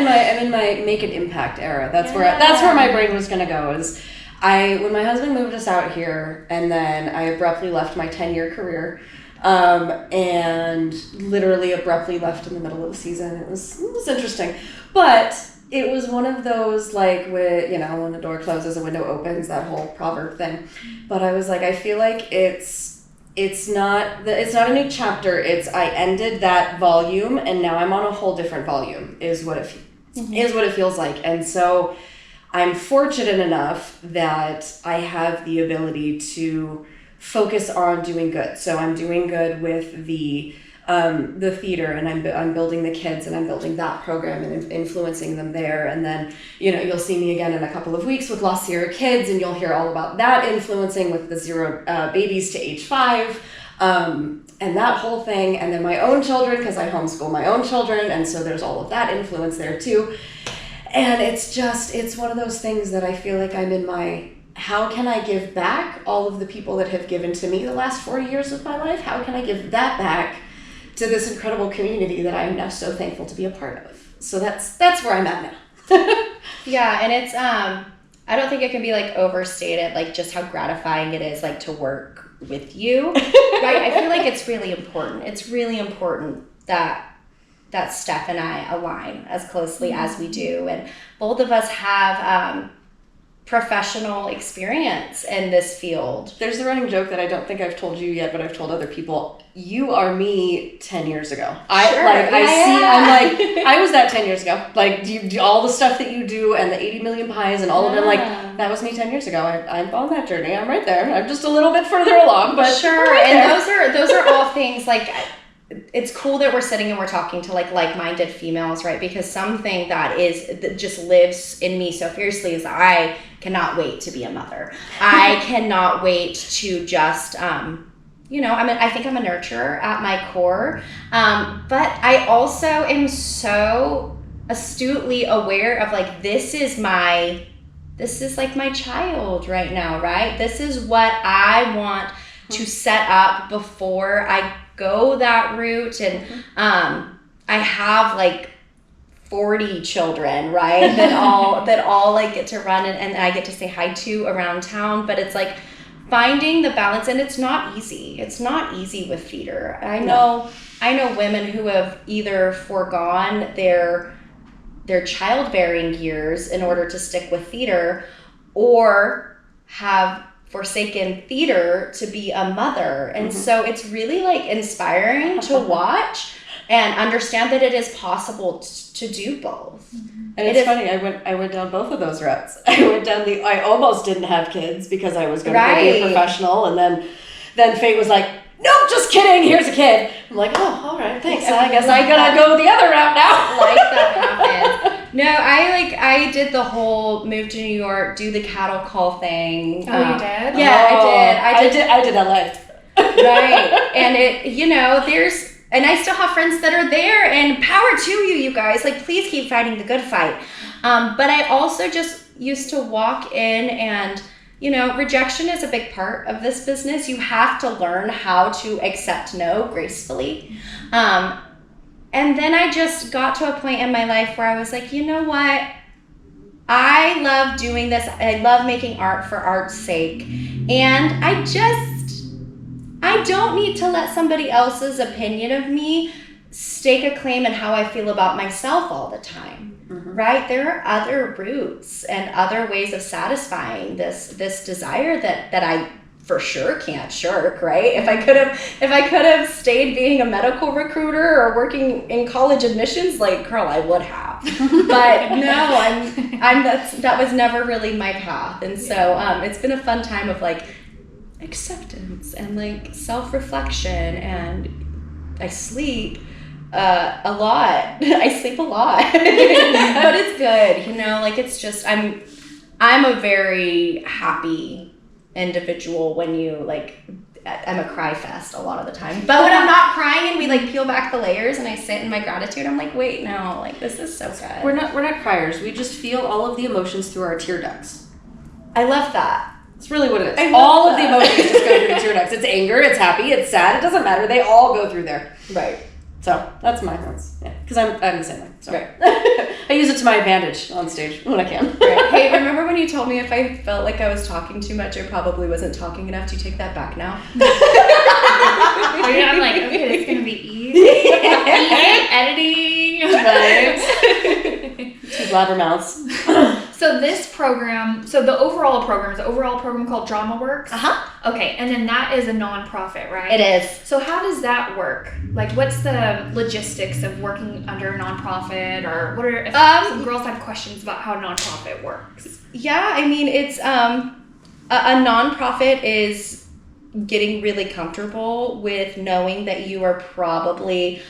in my make an impact era. That's where my brain was gonna go. Is when my husband moved us out here, and then I abruptly left my 10-year career. And literally abruptly left in the middle of the season. It was interesting, but it was one of those like when the door closes, the window opens, that whole proverb thing. But I was like, I feel like it's not a new chapter. It's I ended that volume and now I'm on a whole different volume. Is what it feels like. And so I'm fortunate enough that I have the ability to focus on doing good. So I'm doing good with the theater, and I'm building the kids, and I'm building that program and influencing them there. And then you'll see me again in a couple of weeks with Lost Sierra Kids, and you'll hear all about that influencing with the 0 babies to age 5, and that whole thing. And then my own children, because I homeschool my own children, and so there's all of that influence there too. And it's one of those things that I feel like I'm in my, how can I give back all of the people that have given to me the last 40 years of my life? How can I give that back to this incredible community that I am now so thankful to be a part of? So that's where I'm at now. Yeah, and it's I don't think it can be like overstated, like just how gratifying it is like to work with you. Right? I feel like it's really important. It's really important that Steph and I align as closely as we do, and both of us have professional experience in this field. There's the running joke that I don't think I've told you yet, but I've told other people. You are me 10 years ago. I was that 10 years ago. Like you do all the stuff that you do and the 80 million pies and all of them, like that was me 10 years ago. I'm on that journey. I'm right there. I'm just a little bit further along, but sure. And those are all things like it's cool that we're sitting and we're talking to like-minded females, right? Because something that just lives in me so fiercely is that I cannot wait to be a mother. I cannot wait to just, I think I'm a nurturer at my core. But I also am so astutely aware of like, this is like my child right now, right? This is what I want to set up before I go that route. And I have like 40 children, right? that all like get to run and I get to say hi to around town. But it's like finding the balance, and it's not easy. It's not easy with theater. I know women who have either foregone their childbearing years in order to stick with theater, or have forsaken theater to be a mother. And so it's really like inspiring to watch and understand that it is possible to do both. And it's funny, I went down both of those routes. I almost didn't have kids because I was going to be a professional, and then fate was like, nope, just kidding, here's a kid. I'm like, oh, all right, thanks. I guess I gotta go the other route now. Like that happens. No, I did the whole move to New York, do the cattle call thing. Oh, you did? Yeah, I did. I did LA. Right. And and I still have friends that are there, and power to you guys. Like, please keep fighting the good fight. But I also just used to walk in and, rejection is a big part of this business. You have to learn how to accept no gracefully. And then I just got to a point in my life where I was like, you know what? I love doing this. I love making art for art's sake. And I don't need to let somebody else's opinion of me stake a claim in how I feel about myself all the time, right? There are other routes and other ways of satisfying this desire that I for sure can't shirk, right? If I could have stayed being a medical recruiter or working in college admissions, like, girl, I would have. But no, that was never really my path. And so it's been a fun time of like acceptance and like self-reflection, and I sleep a lot. I sleep a lot. But it's good, like it's just I'm a very happy individual when I'm a cry fest a lot of the time. But when I'm not crying and we like peel back the layers and I sit in my gratitude, I'm like, wait, no, like this is so good. We're not criers. We just feel all of the emotions through our tear ducts. I love that. It's really what it is. All of the emotions just go through the tear ducts. It's anger, it's happy, it's sad. It doesn't matter. They all go through there. Right. So that's my thoughts. Yeah, because I'm the same way. So. Right. I use it to my advantage on stage when I can. Right. Hey, remember when you told me if I felt like I was talking too much, I probably wasn't talking enough? Do you take that back now? I'm like, okay, it's gonna be easy. Easy editing. Right. Two blabbermouths. So the overall program called Drama Works. Okay, and then that is a nonprofit, right? It is. So how does that work? Like, what's the logistics of working under a nonprofit, or what are some girls have questions about how a nonprofit works? Yeah, I mean, it's a nonprofit is getting really comfortable with knowing that you are probably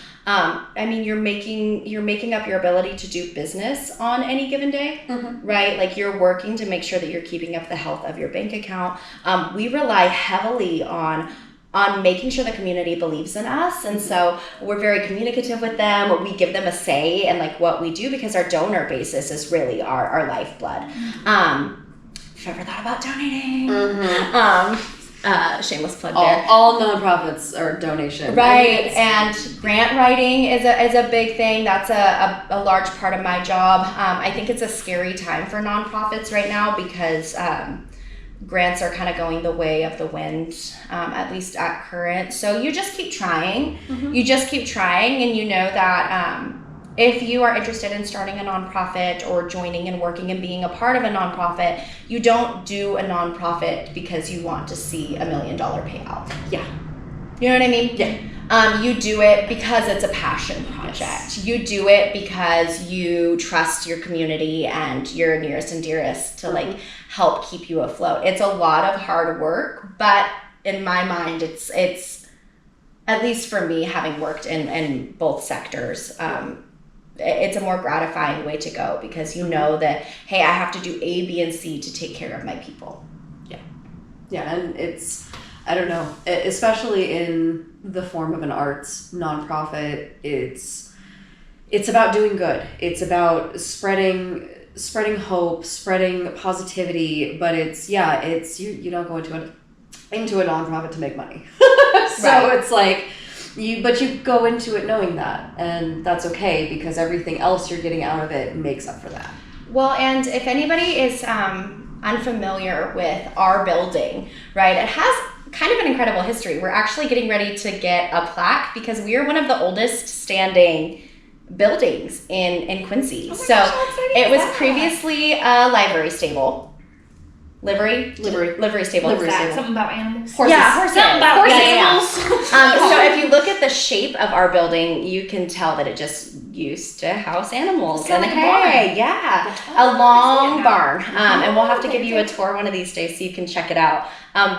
you're making up your ability to do business on any given day, right? Like you're working to make sure that you're keeping up the health of your bank account. We rely heavily on making sure the community believes in us. And so we're very communicative with them. We give them a say in like what we do, because our donor basis is really our lifeblood. If you ever thought about donating, shameless plug there. All nonprofits are donation. Right, and grant writing is a big thing. That's a large part of my job. I think it's a scary time for nonprofits right now because grants are kind of going the way of the wind, at least at current. So you just keep trying. You just keep trying, and you know that if you are interested in starting a nonprofit or joining and working and being a part of a nonprofit, you don't do a nonprofit because you want to see $1 million payout. Yeah. You know what I mean? Yeah. You do it because it's a passion project. Yes. You do it because you trust your community and your nearest and dearest to like help keep you afloat. It's a lot of hard work, but in my mind, it's at least for me, having worked in both sectors, it's a more gratifying way to go because you know that, hey, I have to do A, B, and C to take care of my people. Yeah, and it's, I don't know, especially in the form of an arts nonprofit, it's about doing good. It's about spreading hope, spreading positivity, but it's you don't go into a nonprofit to make money. So right. It's like but you go into it knowing that, and that's okay because everything else you're getting out of it makes up for that. Well, and if anybody is unfamiliar with our building, right, it has kind of an incredible history. We're actually getting ready to get a plaque because we are one of the oldest standing buildings in Quincy. Oh my gosh, how exciting it was that? Previously a livery stable. Livery stable. What's that? Something about animals? Horses. Yeah, horses. Something about horse animals. So if you look at the shape of our building, you can tell that it just used to house animals. So like a barn. Yeah. A long barn. And we'll have to give you a tour one of these days so you can check it out.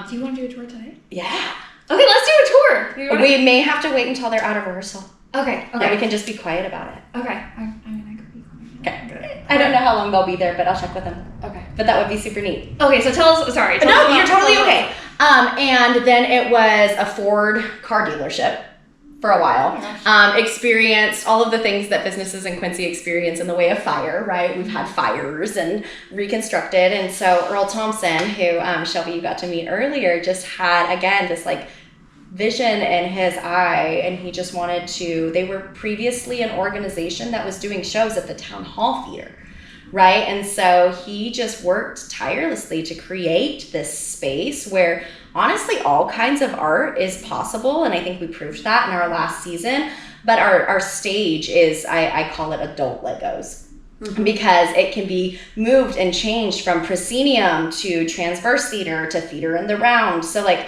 Do you want to do a tour today? Yeah. Okay, let's do a tour. We may have to wait until they're out of rehearsal. Okay. Yeah, we can just be quiet about it. Okay. I could be quiet. Okay. I don't know how long they'll be there, but I'll check with them. Okay. But that would be super neat. Okay, so tell us. Sorry. No, you're totally okay. And then it was a Ford car dealership for a while. Experienced all of the things that businesses in Quincy experience in the way of fire, right? We've had fires and reconstructed. And so Earl Thompson, who Shelby, you got to meet earlier, just had, again, this like vision in his eye, and he just wanted to, they were previously an organization that was doing shows at the Town Hall Theater, right? And so he just worked tirelessly to create this space where honestly all kinds of art is possible, and I think we proved that in our last season. But our stage is, I call it adult Legos. Mm-hmm. Because it can be moved and changed from proscenium to transverse theater to theater in the round. So like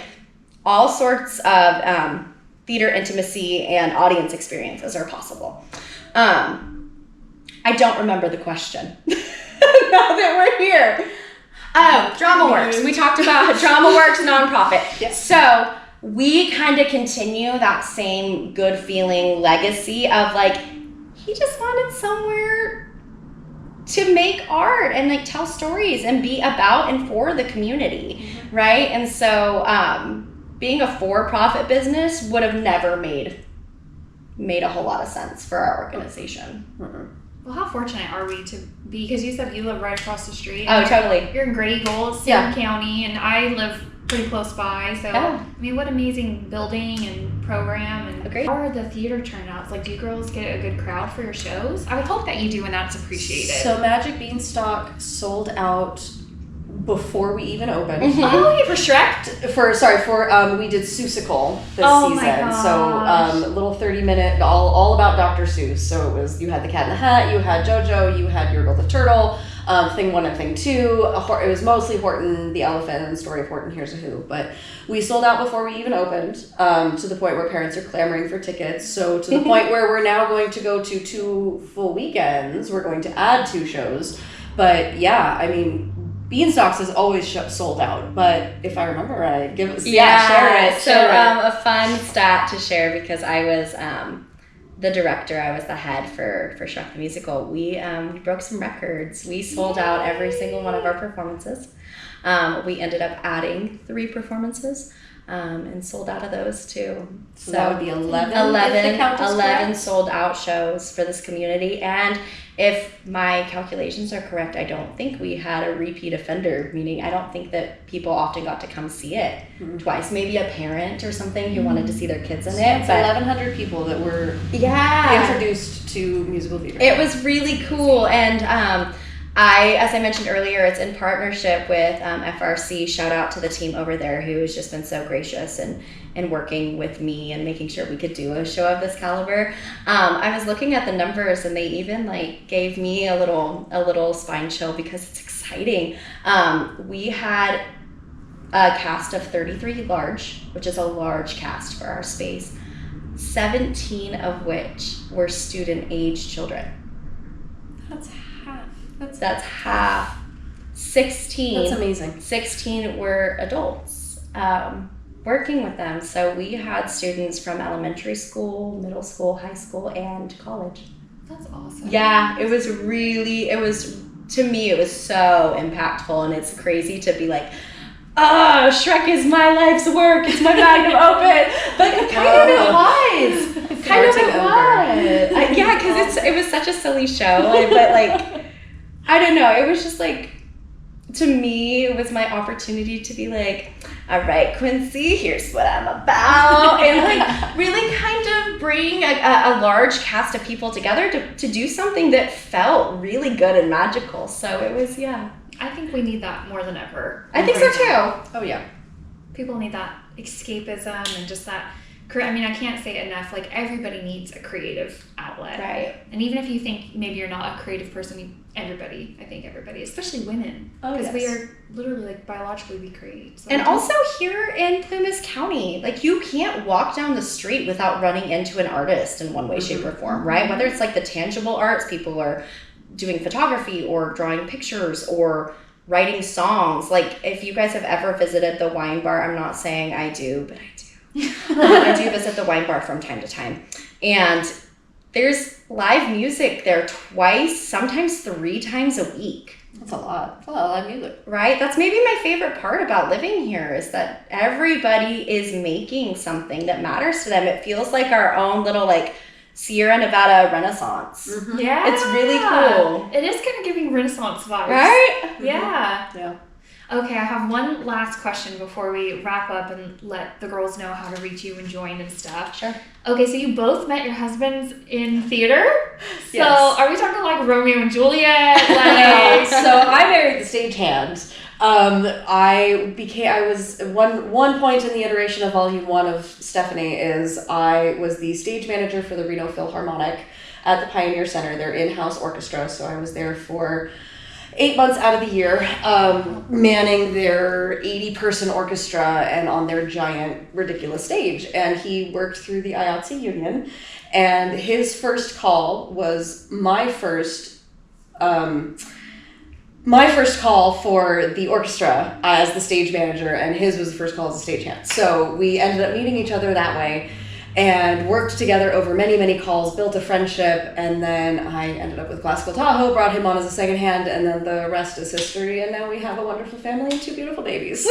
all sorts of theater intimacy and audience experiences are possible. I don't remember the question. Now that we're here. Oh, DramaWorks. We talked about DramaWorks nonprofit. Yes. So we kind of continue that same good feeling legacy of like, he just wanted somewhere to make art and like tell stories and be about and for the community, mm-hmm. right? And so being a for-profit business would have never made a whole lot of sense for our organization. Mm-hmm. Well, how fortunate are we to be? Because you said you live right across the street. Oh, totally. You're in Great Eagle, same county, and I live pretty close by. So, I mean, what amazing building and program. And Agreed. How are the theater turnouts? Like, do you girls get a good crowd for your shows? I would hope that you do, and that's appreciated. So, Magic Beanstalk sold out before we even opened. Mm-hmm. Oh, yeah, for Shrek? We did Seussical this My season. gosh. So little 30-minute, all about Dr. Seuss. So it was, you had the Cat in the Hat, you had JoJo, you had Yertle the Turtle, Thing 1 and Thing 2. It was mostly Horton the Elephant and the Story of Horton Hears a Who. But we sold out before we even opened, to the point where parents are clamoring for tickets. So to the point where we're now going to go to 2 full weekends. We're going to add 2 shows. But yeah, I mean, Beanstalks is always sold out, but if I remember right, share it. A fun stat to share, because I was the director, I was the head for Shrek the Musical. We broke some records. We sold out every single one of our performances. We ended up adding 3 performances and sold out of those too. So that would be 11 sold out shows for this community. And if my calculations are correct, I don't think we had a repeat offender, meaning I don't think that people often got to come see it twice. Maybe a parent or something who wanted to see their kids in it. It's 1,100 people that were introduced to musical theater. It was really cool. And as I mentioned earlier, it's in partnership with FRC. Shout out to the team over there who has just been so gracious and working with me and making sure we could do a show of this caliber. I was looking at the numbers, and they even like gave me a little spine chill because it's exciting. We had a cast of 33 large, which is a large cast for our space, 17 of which were student-age children. That's half. 16. That's amazing. 16 were adults. working with them. So we had students from elementary school, middle school, high school, and college. That's awesome. Yeah, to me, it was so impactful, and it's crazy to be like, oh, Shrek is my life's work. It's my magnum opus. But kind of it was. Yeah, because it was such a silly show. But like, I don't know. It was just like, to me, it was my opportunity to be like, all right, Quincy, here's what I'm about. And like really kind of bring a large cast of people together to do something that felt really good and magical. So it was, yeah. I think we need that more than ever. I think so too. Oh, yeah. People need that escapism and just that. I mean, I can't say it enough. Like, everybody needs a creative outlet. Right. And even if you think maybe you're not a creative person, I think everybody, especially women. Oh, because yes. we are literally, like, biologically, we create. So And also here in Plumas County, like, you can't walk down the street without running into an artist in one way, shape, or form, right? Whether it's like the tangible arts, people are doing photography or drawing pictures or writing songs. Like, if you guys have ever visited the wine bar, I'm not saying I do, but I do. I do visit the wine bar from time to time. And there's live music there twice, sometimes 3 times a week. That's a lot. That's a lot of live music. Right? That's maybe my favorite part about living here is that everybody is making something that matters to them. It feels like our own little, like, Sierra Nevada Renaissance. Mm-hmm. Yeah. It's really cool. It is kind of giving Renaissance vibes. Right? Yeah. Yeah. Okay, I have one last question before we wrap up and let the girls know how to reach you and join and stuff. Sure. Okay, so you both met your husbands in theater? So Yes. are we talking like Romeo and Juliet? Like, So I married the stagehand. I was one point in the iteration of volume 1 of Stephanie is I was the stage manager for the Reno Philharmonic at the Pioneer Center, their in-house orchestra. So I was there for 8 months out of the year, manning their 80-person orchestra and on their giant, ridiculous stage. And he worked through the IATSE union, and his first call was my first call for the orchestra as the stage manager, and his was the first call as a stagehand. So we ended up meeting each other that way and worked together over many, many calls, built a friendship, and then I ended up with Classical Tahoe, brought him on as a second hand, and then the rest is history, and now we have a wonderful family and 2 beautiful babies.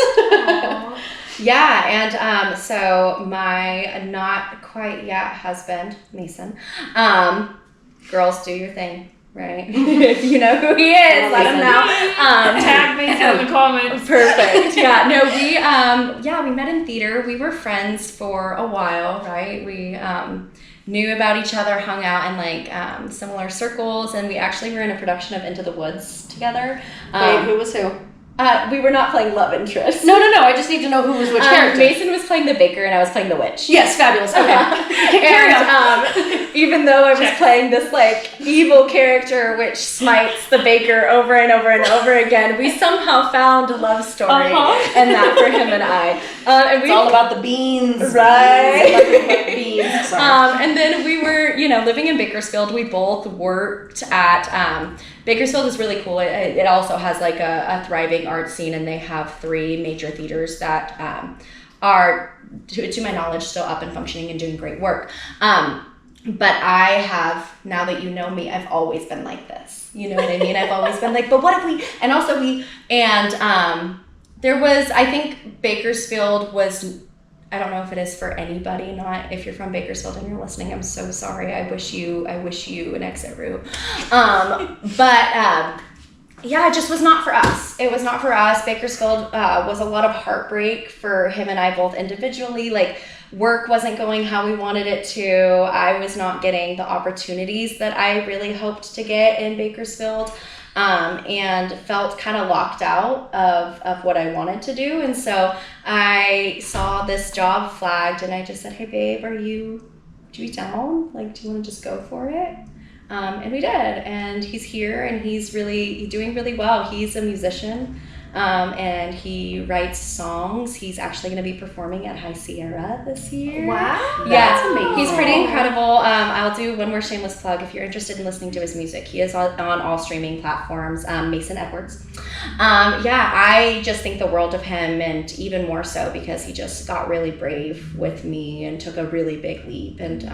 Yeah, and so my not quite yet husband, Mason, girls, do your thing. Right? If you know who he is, let him know. tag me in the comments. Perfect. Yeah, no, we met in theater. We were friends for a while, right? We knew about each other, hung out in like similar circles, and we actually were in a production of Into the Woods together. Wait, who was who? We were not playing love interest. No, I just need to know who was which character. Mason was playing the baker and I was playing the witch. Yes, fabulous. Okay. And even though I was playing this like evil character which smites the baker over and over and over again, we somehow found a love story and that for him and I. And it's all about the beans. Right. Beans. Sorry. And then we were, living in Bakersfield. We both worked at Bakersfield is really cool. It also has like a thriving art scene, and they have 3 major theaters that are, to my knowledge, still up and functioning and doing great work. But I have, now that you know me, I've always been like this. You know what I mean? I've always been like, but what if we, and also there was, I think Bakersfield was, I don't know if it is for anybody, not if you're from Bakersfield and you're listening, I'm so sorry. I wish you an exit route. Yeah, it just was not for us. It was not for us. Bakersfield was a lot of heartbreak for him and I both individually. Like, work wasn't going how we wanted it to. I was not getting the opportunities that I really hoped to get in Bakersfield. And felt kind of locked out of what I wanted to do. And so I saw this job flagged and I just said, hey babe, do you down? Like, do you want to just go for it? And we did. And he's here and he's doing really well. He's a musician. and he writes songs. He's actually going to be performing at High Sierra this year. Wow. Yeah, That's amazing. he's pretty incredible. I'll do one more shameless plug if you're interested in listening to his music. He is on all streaming platforms. Mason Edwards. I just think the world of him, and even more so because he just got really brave with me and took a really big leap. And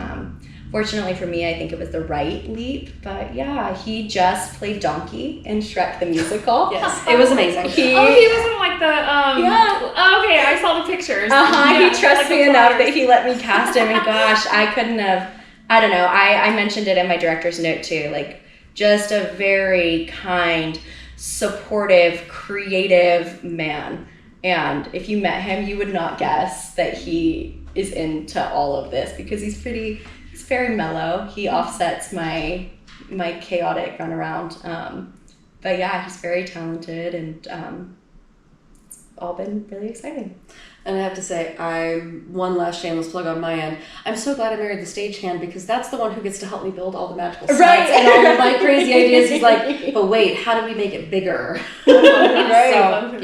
fortunately for me, I think it was the right leap. But yeah, he just played Donkey in Shrek the Musical. Yes, it was amazing. He wasn't like the okay, I saw the pictures. He trusts me enough that he let me cast him, and gosh, I couldn't have. I don't know. I mentioned it in my director's note too. Like, just a very kind, supportive, creative man. And if you met him, you would not guess that he is into all of this because he's very mellow. He offsets my chaotic runaround. But yeah, he's very talented, and it's all been really exciting. And I have to say, one last shameless plug on my end. I'm so glad I married the stagehand because that's the one who gets to help me build all the magical sets and all of my crazy ideas. He's like, but wait, how do we make it bigger? Right.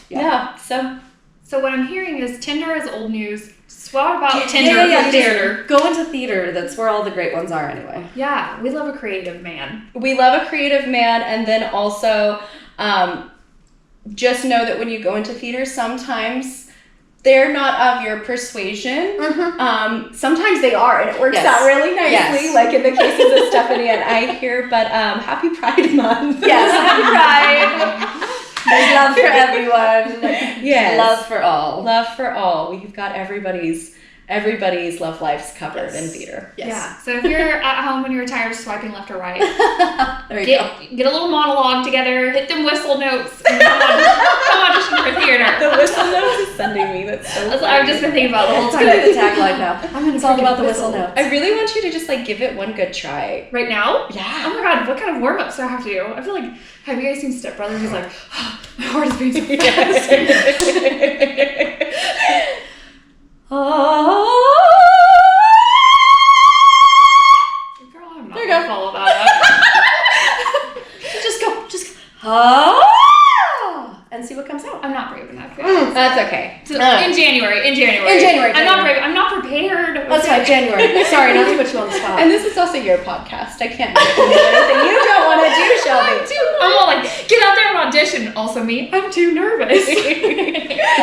Yeah. So what I'm hearing is Tinder is old news. Swap about Tinder for theater. Go into theater. That's where all the great ones are anyway. Yeah, we love a creative man. We love a creative man, and then also just know that when you go into theater, sometimes they're not of your persuasion. Sometimes they are, and it works out really nicely, like in the cases of Stephanie and I here. But happy Pride Month. Yes, happy Pride. There's love for everyone. Yes. Love for all. Love for all. We've got everybody's love lives covered in theater. Yes. Yeah. So if you're at home when you're tired of swiping left or right, there you go. Get a little monologue together, hit them whistle notes, and come audition for theater. The whistle notes is sending me. That's so funny. I've just been thinking about it the whole time. It's the tagline now. It's all about the whistle notes. I really want you to just give it one good try. Right now? Yeah. Oh my god, what kind of warm-ups do I have to do? I feel like, have you guys seen Step Brothers? He's like, my heart is beating so fast. Girl, I'm not There you gonna go. follow that up. Just go. And see what comes out. I'm not brave enough. That's okay. So, in January. I'm not brave. I'm not prepared. That's right, January. Sorry, not to put you on the spot. And this is also your podcast. I can't make you do anything you don't want to do, Shelby. I'm all like, get out there and audition. Also me, I'm too nervous. The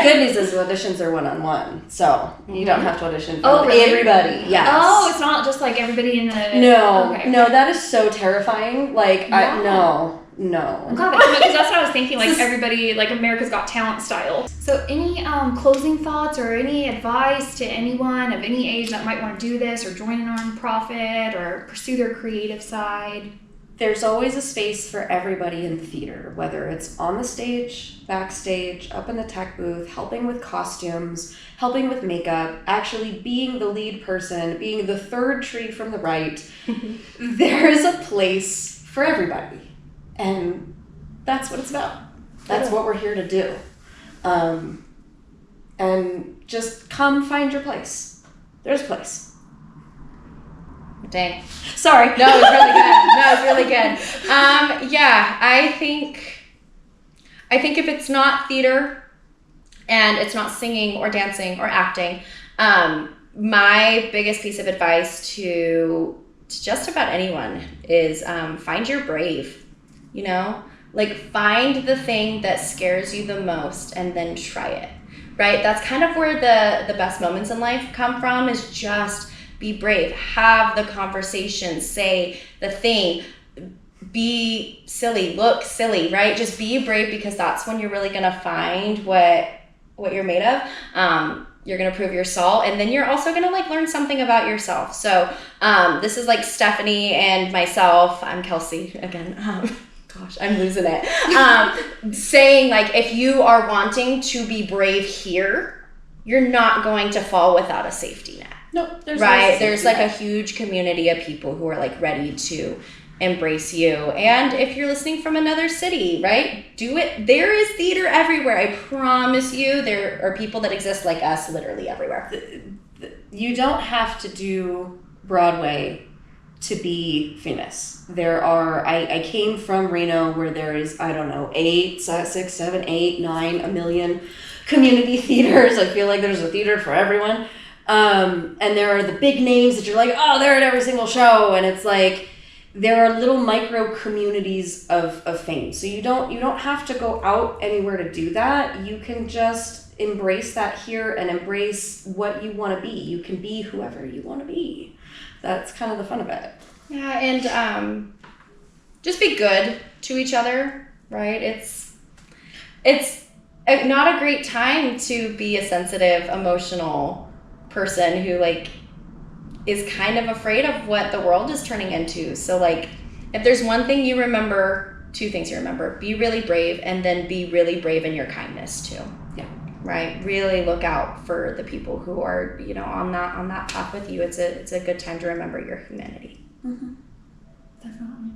good news is auditions are one-on-one, so you don't have to audition for really? everybody. Yes. Oh, it's not just like everybody in the... No, Okay. no, that is so terrifying. Like, Yeah. no. I'm glad because that's what I was thinking, like everybody, like America's Got Talent style. So any closing thoughts or any advice to anyone of any age that might want to do this or join a nonprofit or pursue their creative side? There's always a space for everybody in the theater, whether it's on the stage, backstage, up in the tech booth, helping with costumes, helping with makeup, actually being the lead person, being the third tree from the right. There is a place for everybody. And that's what it's about. That's what we're here to do. And just come find your place. There's a place. Dang. Sorry. No, it was really good. I think if it's not theater and it's not singing or dancing or acting, my biggest piece of advice to just about anyone is find your brave. Find the thing that scares you the most and then try it, right? That's kind of where the best moments in life come from, is just be brave, have the conversation, say the thing, be silly, look silly, right? Just be brave, because that's when you're really gonna find what you're made of. You're gonna prove your salt, and then you're also gonna learn something about yourself. So this is Stephanie and myself. I'm Kelsey again. Gosh, I'm losing it. Saying if you are wanting to be brave here, you're not going to fall without a safety net. No, there's right. There's a huge community of people who are ready to embrace you. And if you're listening from another city, right, do it. There is theater everywhere. I promise you, there are people that exist like us literally everywhere. You don't have to do Broadway to be famous. I came from Reno where there is, I don't know, 6, 7, 8, 9, a million community theaters. I feel like there's a theater for everyone. And there are the big names that you're like, oh, they're at every single show. And it's like, there are little micro communities of fame. So you don't have to go out anywhere to do that. You can just embrace that here and embrace what you want to be. You can be whoever you want to be. That's kind of the fun of it. Yeah, and just be good to each other, right? It's not a great time to be a sensitive, emotional person who like is kind of afraid of what the world is turning into. So like, if there's one thing you remember, two things you remember: be really brave, and then be really brave in your kindness too. Yeah. Right. Really look out for the people who are, you know, on that path with you. It's a good time to remember your humanity. Mm-hmm. Definitely.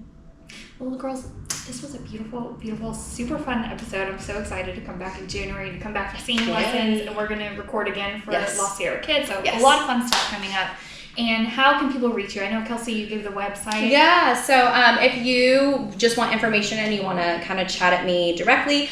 Well, girls, this was a beautiful, beautiful, super fun episode. I'm so excited to come back in January, to come back for singing lessons, and we're going to record again for Lost Sierra Kids. So a lot of fun stuff coming up. And how can people reach you? I know, Kelsey, you gave the website. Yeah, so if you just want information and you want to kind of chat at me directly,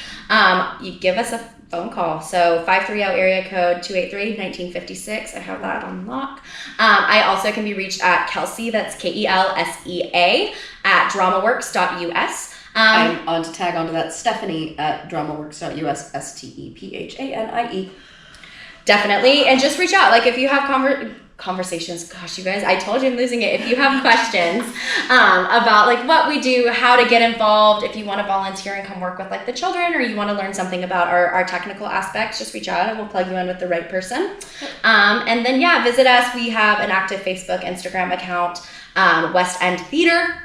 you give us a phone call. So 530 area code 283-1956. I have that on lock. I also can be reached at Kelsea, that's KELSEA, at dramaworks.us. I'm on to tag onto that, Stephanie at dramaworks.us, STEPHANIE. Definitely. And just reach out. Like if you have conversations, gosh, you guys, I told you I'm losing it. If you have questions about like what we do, how to get involved, if you want to volunteer and come work with like the children, or you want to learn something about our technical aspects, just reach out and we'll plug you in with the right person. And then visit us. We have an active Facebook, Instagram account, West End Theater.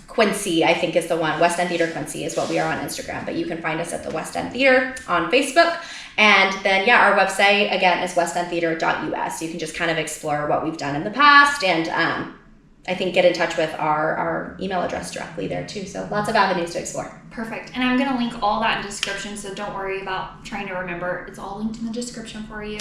Quincy, I think, is the one. West End Theater Quincy is what we are on Instagram, but you can find us at the West End Theater on Facebook. And then, our website, again, is westendtheater.us. You can just kind of explore what we've done in the past, and I think get in touch with our email address directly there, too. So lots of avenues to explore. Perfect. And I'm going to link all that in the description, so don't worry about trying to remember. It's all linked in the description for you.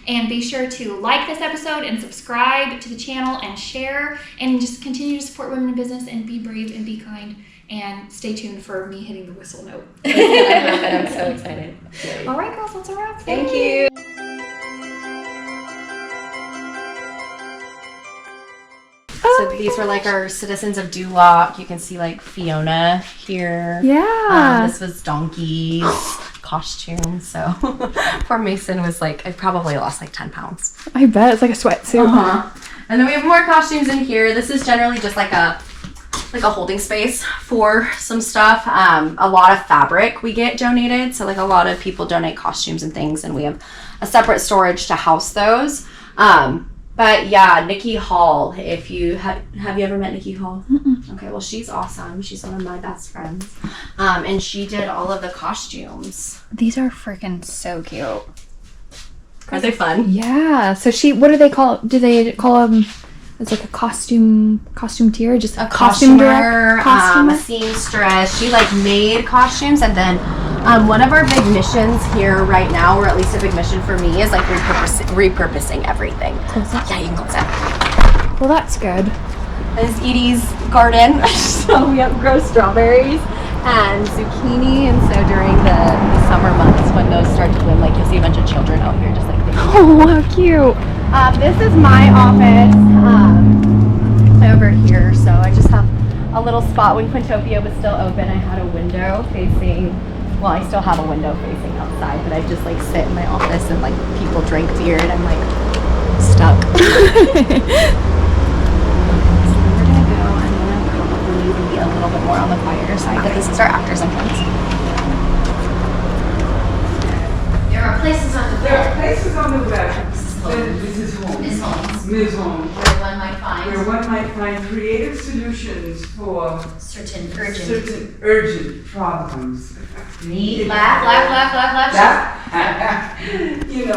And be sure to like this episode and subscribe to the channel and share, and just continue to support women in business and be brave and be kind. And stay tuned for me hitting the whistle note. I love it. I'm so excited. All right, girls, that's a wrap. Thank you. So these were like our citizens of Duloc. You can see like Fiona here. Yeah. This was Donkey's costume. So poor Mason was like, I probably lost like 10 pounds. I bet. It's like a sweatsuit. And then we have more costumes in here. This is generally just like a holding space for some stuff. A lot of fabric we get donated. So like a lot of people donate costumes and things, and we have a separate storage to house those. But Nikki Hall, if you have you ever met Nikki Hall? Mm-mm. Okay, well, she's awesome. She's one of my best friends. And she did all of the costumes. These are freaking so cute. Are they fun? Yeah. So what do they call? Do they call them? It's like a costume-tier, or just a costume costumer, costumer? A seamstress. She like made costumes, and then one of our big missions here right now, or at least a big mission for me, is like repurposing everything. Close up. Yeah, you can close it. Well, that's good. This is Edie's garden, so we grow strawberries and zucchini, and so during the summer months when those start to bloom, like you'll see a bunch of children out here just like picking. Oh, how cute. This is my office over here, so I just have a little spot. When Quintopia was still open, I had a window facing, well, I still have a window facing outside, but I just like sit in my office and like people drink beer and I'm like stuck. So we're gonna go, I'm gonna probably be a little bit more on the quieter side, but this is our actors entrance. There are places on the There are web. places on the web. This This is home. Ms. Holmes, Ms. Home, where one might find creative solutions for certain urgent certain urgent problems. need. Laugh. That, you're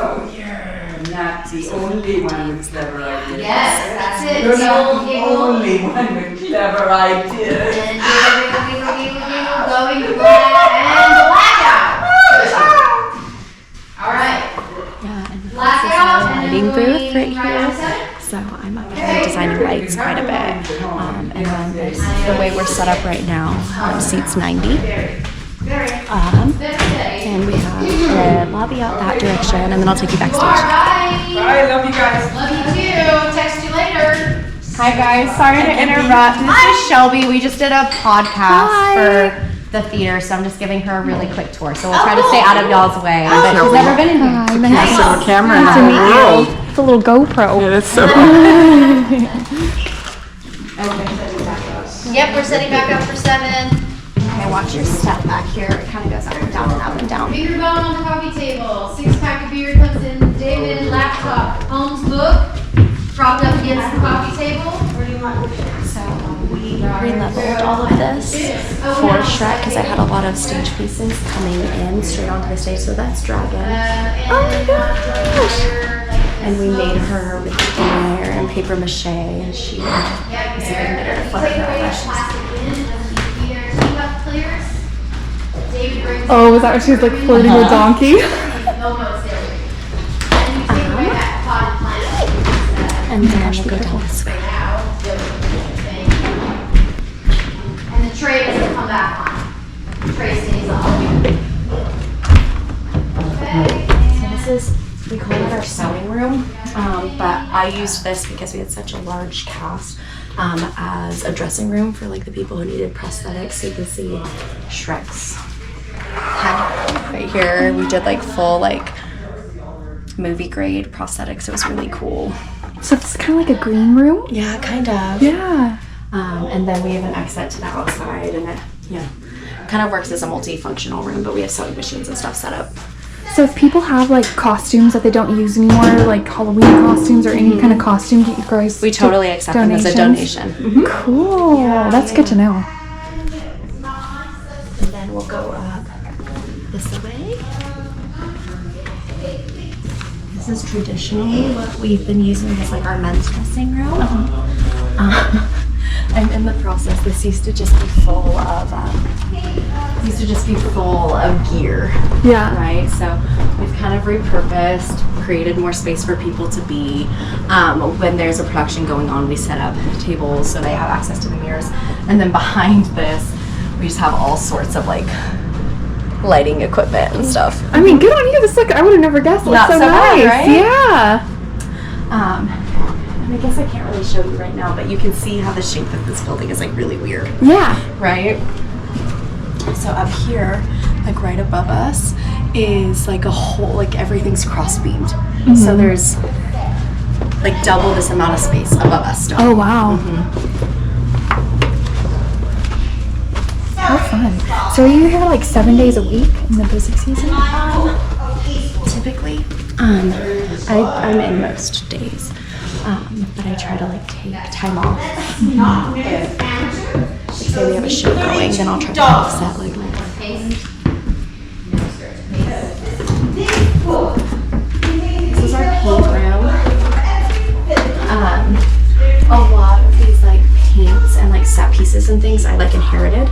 not the only one with clever ideas. Yes, that's it. You're not Giggle, the giggle. only one with clever ideas. And giggle, going blackout. All right. Yeah, and Blackout, and lighting then booth going right right on here. seven. So I'm up here designing lights quite a bit. And then the way we're set up right now, seats 90. And we have a lobby out that direction, and then I'll take you backstage. Bye, love you guys. Love you too. Text you later. Hi guys, sorry to interrupt. This is Shelby. We just did a podcast for the theater, so I'm just giving her a really quick tour. So we'll try to stay out of y'all's way. But she's never been in here. Hi, nice So camera to meet you. It's a little GoPro. That's so Yep, we're setting back up for 7. Okay, watch your step back here. It kind of goes up and down and up and down. Beer bone on the coffee table. 6-pack of beer comes in. David, laptop. Holmes book. Propped up against the coffee table. So we re-leveled all of this for Shrek because I had a lot of stage pieces coming in straight onto the stage. So that's Dragon. Oh my gosh. And we made her with hair and paper mache, and she was even better to flutter her eyelashes. Oh, was that when she was like flirting with Donkey? And then we'll go down this way. And the tray doesn't come back on. The tray stays on. Okay. So this is, we call it our sewing room, but I used this because we had such a large cast as a dressing room for like the people who needed prosthetics. So you can see Shrek's head right here. We did like full like movie grade prosthetics. It was really cool. So it's kind of like a green room? Yeah, kind of. Yeah. And then we have an exit to the outside, and it, kind of works as a multifunctional room, but we have sewing machines and stuff set up. So if people have like costumes that they don't use anymore, like Halloween costumes or any kind of costume, do you guys We totally accept them as a donation. Cool. That's good to know. And then we'll go up this way. This is traditionally what we've been using as like our men's dressing room. I'm in the process. This used to just be full of gear. Yeah. Right. So we've kind of repurposed, created more space for people to be. When there's a production going on, we set up tables so they have access to the mirrors. And then behind this, we just have all sorts of like lighting equipment and stuff. I mean, good on you. This like I would have never guessed. It Not looks so so bad, nice. right? Yeah. And I guess I can't really show you right now, but you can see how the shape of this building is like really weird, Yeah. right? So up here, like right above us, is like a whole, like everything's cross-beamed. So there's like double this amount of space above us still. Oh wow. How fun. So are you here like 7 days a week in the busy season? Typically, I'm in most days, but I try to like take time off. If say we have a show going, then I'll try to offset like my work. This is our paint room. A lot of these like paints and like set pieces and things I like inherited.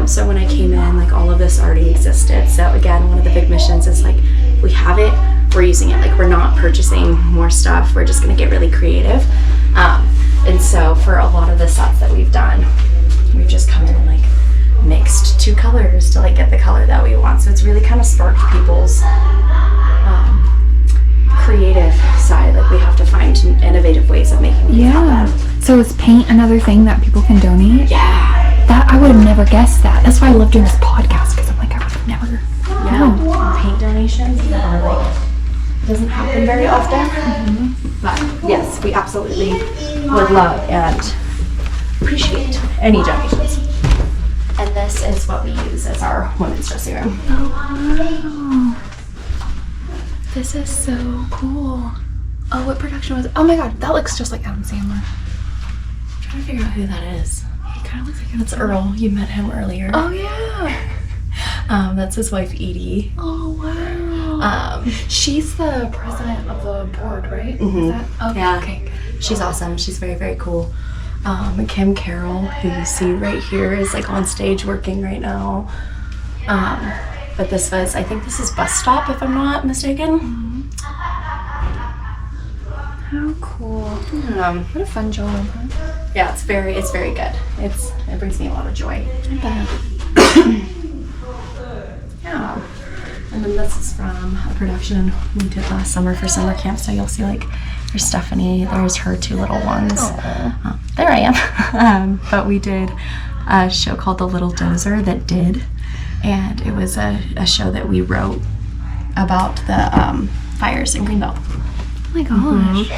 So when I came in, like all of this already existed. So again, one of the big missions is like, we have it, we're using it. Like we're not purchasing more stuff. We're just gonna get really creative. And so for a lot of the sets that we've done, we've just come in and like mixed 2 colors to like get the color that we want. So it's really kind of sparked people's creative side. Like we have to find innovative ways of making things happen. So is paint another thing that people can donate? Yeah. That I would have never guessed that. That's why I love doing this podcast because I'm like I would have never. Yeah. Paint donations are like, doesn't happen very often. But yes, we absolutely would love and appreciate any donations. And this is what we use as our women's dressing room. Oh wow. This is so cool. Oh, what production was it? Oh my god, that looks just like Adam Sandler. I'm trying to figure out who that is. He kind of looks like Adam That's Earl. You met him earlier. Oh yeah. That's his wife Edie. Oh wow. She's the president of the board, right? Is that? Okay. Yeah. Okay. She's awesome. She's very, very cool. Kim Carroll, who you see right here, is like on stage working right now. But this was, I think this is Bus Stop, if I'm not mistaken. How cool. Um, What a fun job. yeah, it's very good. It brings me a lot of joy. Yeah. And then this is from a production we did last summer for summer camp. So you'll see like there's Stephanie, there's her 2 little ones. There I am. But we did a show called The Little Dozer that did, and it was a show that we wrote about the fires in Greenbelt. Oh my gosh.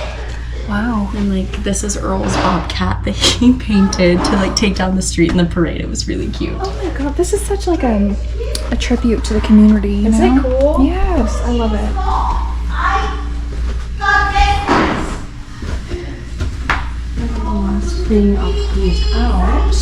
Wow. And like this is Earl's bobcat that he painted to like take down the street in the parade. It was really cute. Oh my god, this is such like a tribute to the community. You Isn't know? it cool? Yes, I love it. Last thing I'll point out.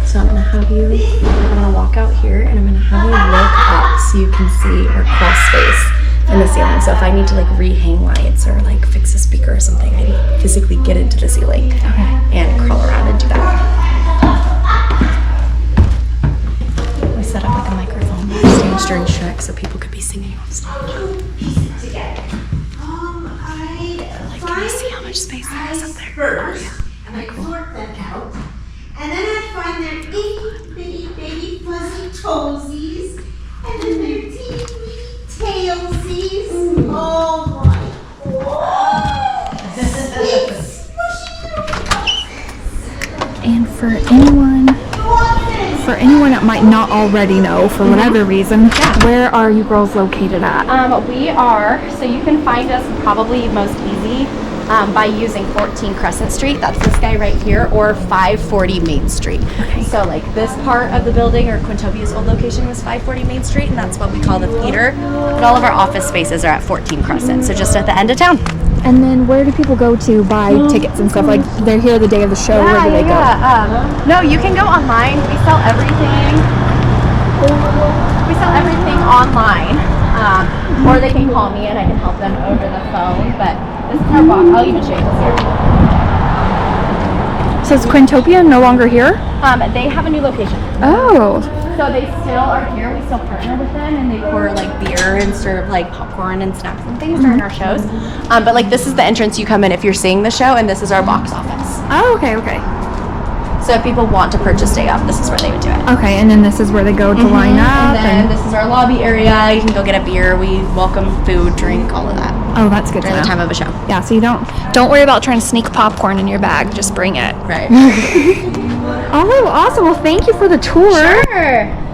So I'm gonna have you. I'm gonna walk out here and I'm gonna have you look up so you can see our crawl space in the ceiling. So if I need to like rehang lights or like fix a speaker or something, I physically get into the ceiling and crawl around and do that. We set up like a microphone backstage during Shrek so people could be singing on stage. Can you see how much space there is up there? First, and I'd sort them out. And then I'd find their itty bitty baby fuzzy toesies. And then their teeny weeny tailsies. Oh my god. It's And for anyone that might not already know, for whatever reason, where are you girls located at? We are, so you can find us probably most easy by using 14 Crescent Street, that's this guy right here, or 540 Main Street. Okay. So like this part of the building, or Quintopia's old location was 540 Main Street, and that's what we call the theater. But all of our office spaces are at 14 Crescent, so just at the end of town. And then where do people go to buy tickets and stuff? Like they're here the day of the show. Where do they go? No, you can go online. We sell everything. We sell everything online. Or they can call me and I can help them over the phone. But this is our box. I'll even show you this here. So is Quintopia no longer here? They have a new location. Oh. So they still are here. We still partner with them, and they pour like beer and serve like popcorn and snacks and things during our shows. But like this is the entrance you come in if you're seeing the show, and this is our box office. Oh, okay, okay. So if people want to purchase day up, this is where they would do it. Okay, and then this is where they go to line up. And then this is our lobby area. You can go get a beer. We welcome food, drink, all of that Oh, that's good to during know. the time of a show. Yeah, so you don't worry about trying to sneak popcorn in your bag. Just bring it. Right. Oh, awesome. Well, thank you for the tour. Sure.